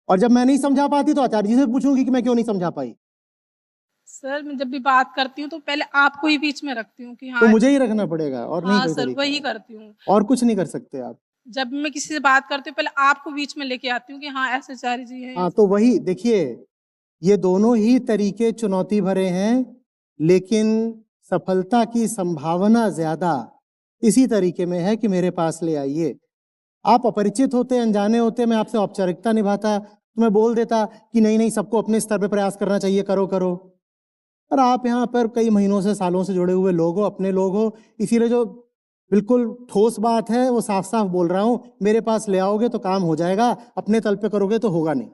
और जब मैं नहीं समझा पाती तो आचार्य जी से पूछूंगी कि मैं क्यों नहीं समझा पाई। सर मैं जब भी बात करती हूँ तो पहले आपको ही बीच में रखती हूँ कि हाँ, तो मुझे ही रखना पड़ेगा, और नहीं हाँ कोई सर तरीका वही है। करती हूँ। और कुछ नहीं कर सकते आप। जब मैं किसी से बात करती हूँ पहले आपको बीच में लेके आती हूँ कि हाँ ऐसे आचार्य जी हैं। हाँ, तो वही देखिए, ये दोनों ही तरीके चुनौती भरे हैं, लेकिन सफलता की संभावना ज्यादा इसी तरीके में है कि मेरे पास ले आइए। आप अपरिचित होते, अनजाने होते, मैं आपसे औपचारिकता निभाता तो मैं बोल देता कि नहीं नहीं, सबको अपने स्तर पे प्रयास करना चाहिए, करो करो। और आप यहाँ पर कई महीनों से, सालों से जुड़े हुए लोग हो, अपने लोग हो, इसीलिए जो बिल्कुल ठोस बात है वो साफ साफ बोल रहा हूं, मेरे पास ले आओगे तो काम हो जाएगा, अपने तल पे करोगे तो होगा नहीं।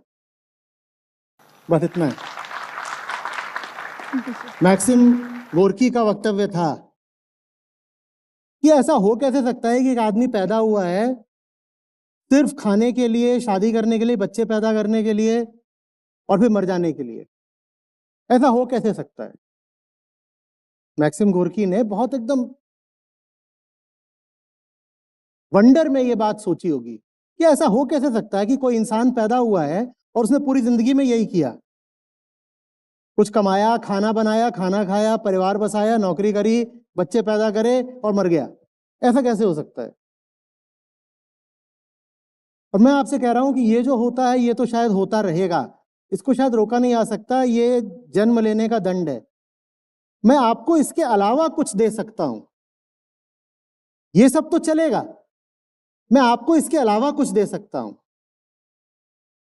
बस इतना है। मैक्सिम गोर्की का वक्तव्य था कि ऐसा हो कैसे सकता है कि एक आदमी पैदा हुआ है सिर्फ खाने के लिए, शादी करने के लिए, बच्चे पैदा करने के लिए, और फिर मर जाने के लिए। ऐसा हो कैसे सकता है? मैक्सिम गोर्की ने बहुत एकदम वंडर में ये बात सोची होगी कि ऐसा हो कैसे सकता है कि कोई इंसान पैदा हुआ है और उसने पूरी जिंदगी में यही किया, कुछ कमाया, खाना बनाया, खाना खाया, परिवार बसाया, नौकरी करी, बच्चे पैदा करे और मर गया। ऐसा कैसे हो सकता है? और मैं आपसे कह रहा हूं कि ये जो होता है ये तो शायद होता रहेगा, इसको शायद रोका नहीं जा सकता, ये जन्म लेने का दंड है। मैं आपको इसके अलावा कुछ दे सकता हूं, ये सब तो चलेगा, मैं आपको इसके अलावा कुछ दे सकता हूं,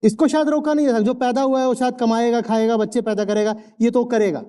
इसको शायद रोका नहीं जा सकता। जो पैदा हुआ है वो शायद कमाएगा, खाएगा, बच्चे पैदा करेगा, ये तो करेगा,